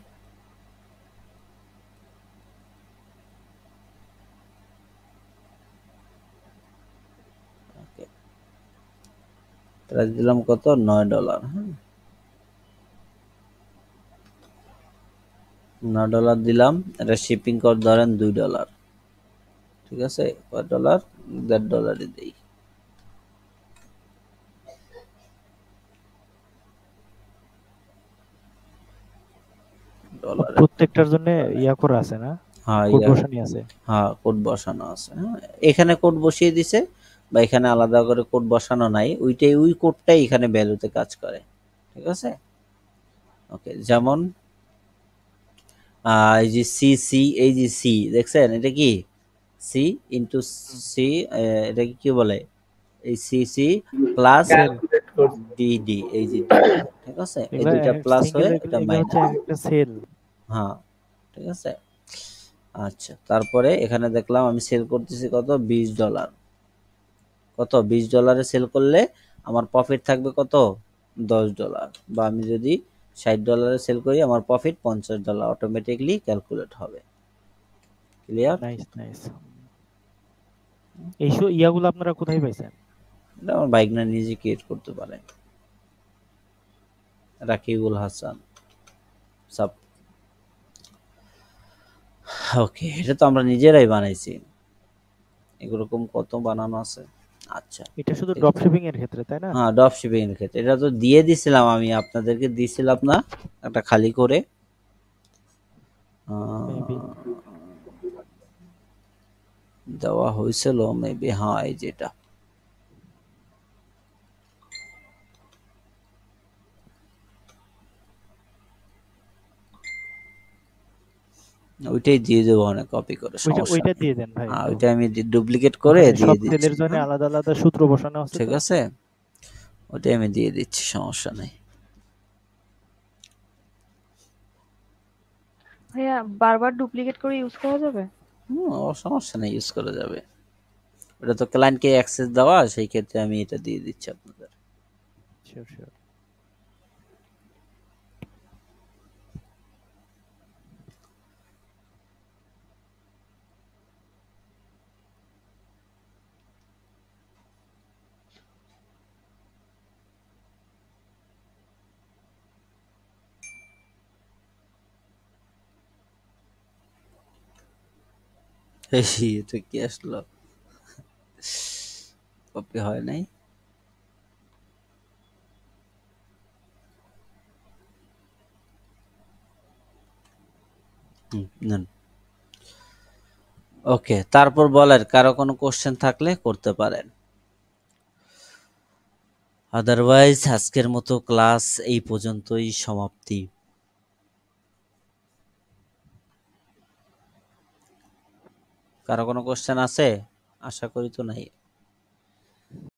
Speaker 1: ওকে, প্রাইস দিলাম কত, $9। হ্যাঁ, $9 দিলাম। এটা শিপিং কস্ট ধরেন $2, ঠিক আছে? কয় ডলার, $1.5 দিই। ডলারে,
Speaker 3: প্রত্যেকটার জন্য ইয়া করা আছে না,
Speaker 1: হ্যাঁ
Speaker 3: কোড বসানি আছে।
Speaker 1: হ্যাঁ, কোড বসানো আছে। হ্যাঁ, এখানে কোড বসিয়ে দিছে, বা এখানে আলাদা করে কোড বসানো নাই, ওইটাই, ওই কোডটাই এখানে ভ্যালুতে কাজ করে, ঠিক আছে? ওকে, যেমন এই যে সি সি, এই যে সি দেখছেন, এটা কি সি ইন্টু সি, এটা কি বলে, এই সি সি প্লাস
Speaker 2: ক্যালকুলেট করছি।
Speaker 1: ডি ডি, এই যে ডি, ঠিক আছে? এই
Speaker 3: এগুলা
Speaker 1: দুইটা প্লাস
Speaker 3: সিঙ্গেল,
Speaker 1: হয়ে এটা
Speaker 3: এগুলা হচ্ছে
Speaker 1: মাইনাস।
Speaker 3: এক একটা সেল।
Speaker 1: হ্যাঁ, ঠিক আছে। আচ্ছা, তারপরে এখানে দেখলাম আমি সেল করতেছি কত, $20। কত, $20 সেল করলে আমার প্রফিট থাকবে কত, $10। বা আমি যদি $60 সেল করি, আমার প্রফিট $50 অটোমেটিকলি ক্যালকুলেট হবে। ক্লিয়ার?
Speaker 3: Nice nice. এইসব ইয়াগুলো আপনারা কোথায় পাইছেন?
Speaker 1: এটা আমার বাইক না, নিজে ক্রিয়েট করতে পারে, রাকিবুল হাসান সাব। ওকে, এটা তো আমরা নিজেরাই বানাইছি, এরকম কত বানানো আছে। আচ্ছা,
Speaker 3: এটা শুধু
Speaker 1: ঠিক
Speaker 3: ড্রপ
Speaker 1: আছে।
Speaker 3: শিপিং এর ক্ষেত্রে, তাই না?
Speaker 1: হ্যাঁ, ড্রপ শিপিং এর ক্ষেত্রে এটা তো দিয়ে দিছিলাম, আমি আপনাদেরকে দিছিলাম না একটা খালি করে।
Speaker 3: মেবি।
Speaker 1: দেওয়া হয়েছিল মেবি, হ্যাঁ, এই যেটা। ওইটাই দিয়ে দেবো, অনেক কপি করে, সমস্যা
Speaker 3: ওইটা
Speaker 1: নেই।
Speaker 3: দিয়ে দেন ভাই
Speaker 1: হ্যাঁ,
Speaker 3: একটু।
Speaker 1: ওইটা আমি ডুপ্লিকেট করে
Speaker 3: ওখানে
Speaker 1: দিয়ে
Speaker 3: সব
Speaker 1: দিচ্ছি।
Speaker 3: সেলের জন্য
Speaker 1: হ্যাঁ,
Speaker 3: আলাদা আলাদা সূত্র বসানো আছে
Speaker 1: ঠিক
Speaker 3: তো।
Speaker 1: আছে, ওইটাই আমি দিয়ে দিচ্ছি, সমস্যা নেই।
Speaker 4: ভাইয়া বারবার ডুপ্লিকেট করে ইউজ করা যাবে?
Speaker 1: সমস্যা নেই, ইউজ করা যাবে। ওটা তো ক্লায়েন্টকে অ্যাক্সেস দেওয়া, সেই ক্ষেত্রে আমি এটা দিয়ে দিচ্ছি আপনাদের।
Speaker 3: Sure sure.
Speaker 1: এটা কি আসলো, কপি হয় নাই। নেন। ওকে, তারপর বলেন, কারো কোনো কোশ্চেন থাকলে করতে পারেন, আদারওয়াইজ আজকের মতো ক্লাস এই পর্যন্তই সমাপ্তি। কারো কোনো কোশ্চেন আছে? আশা করি তো নাই।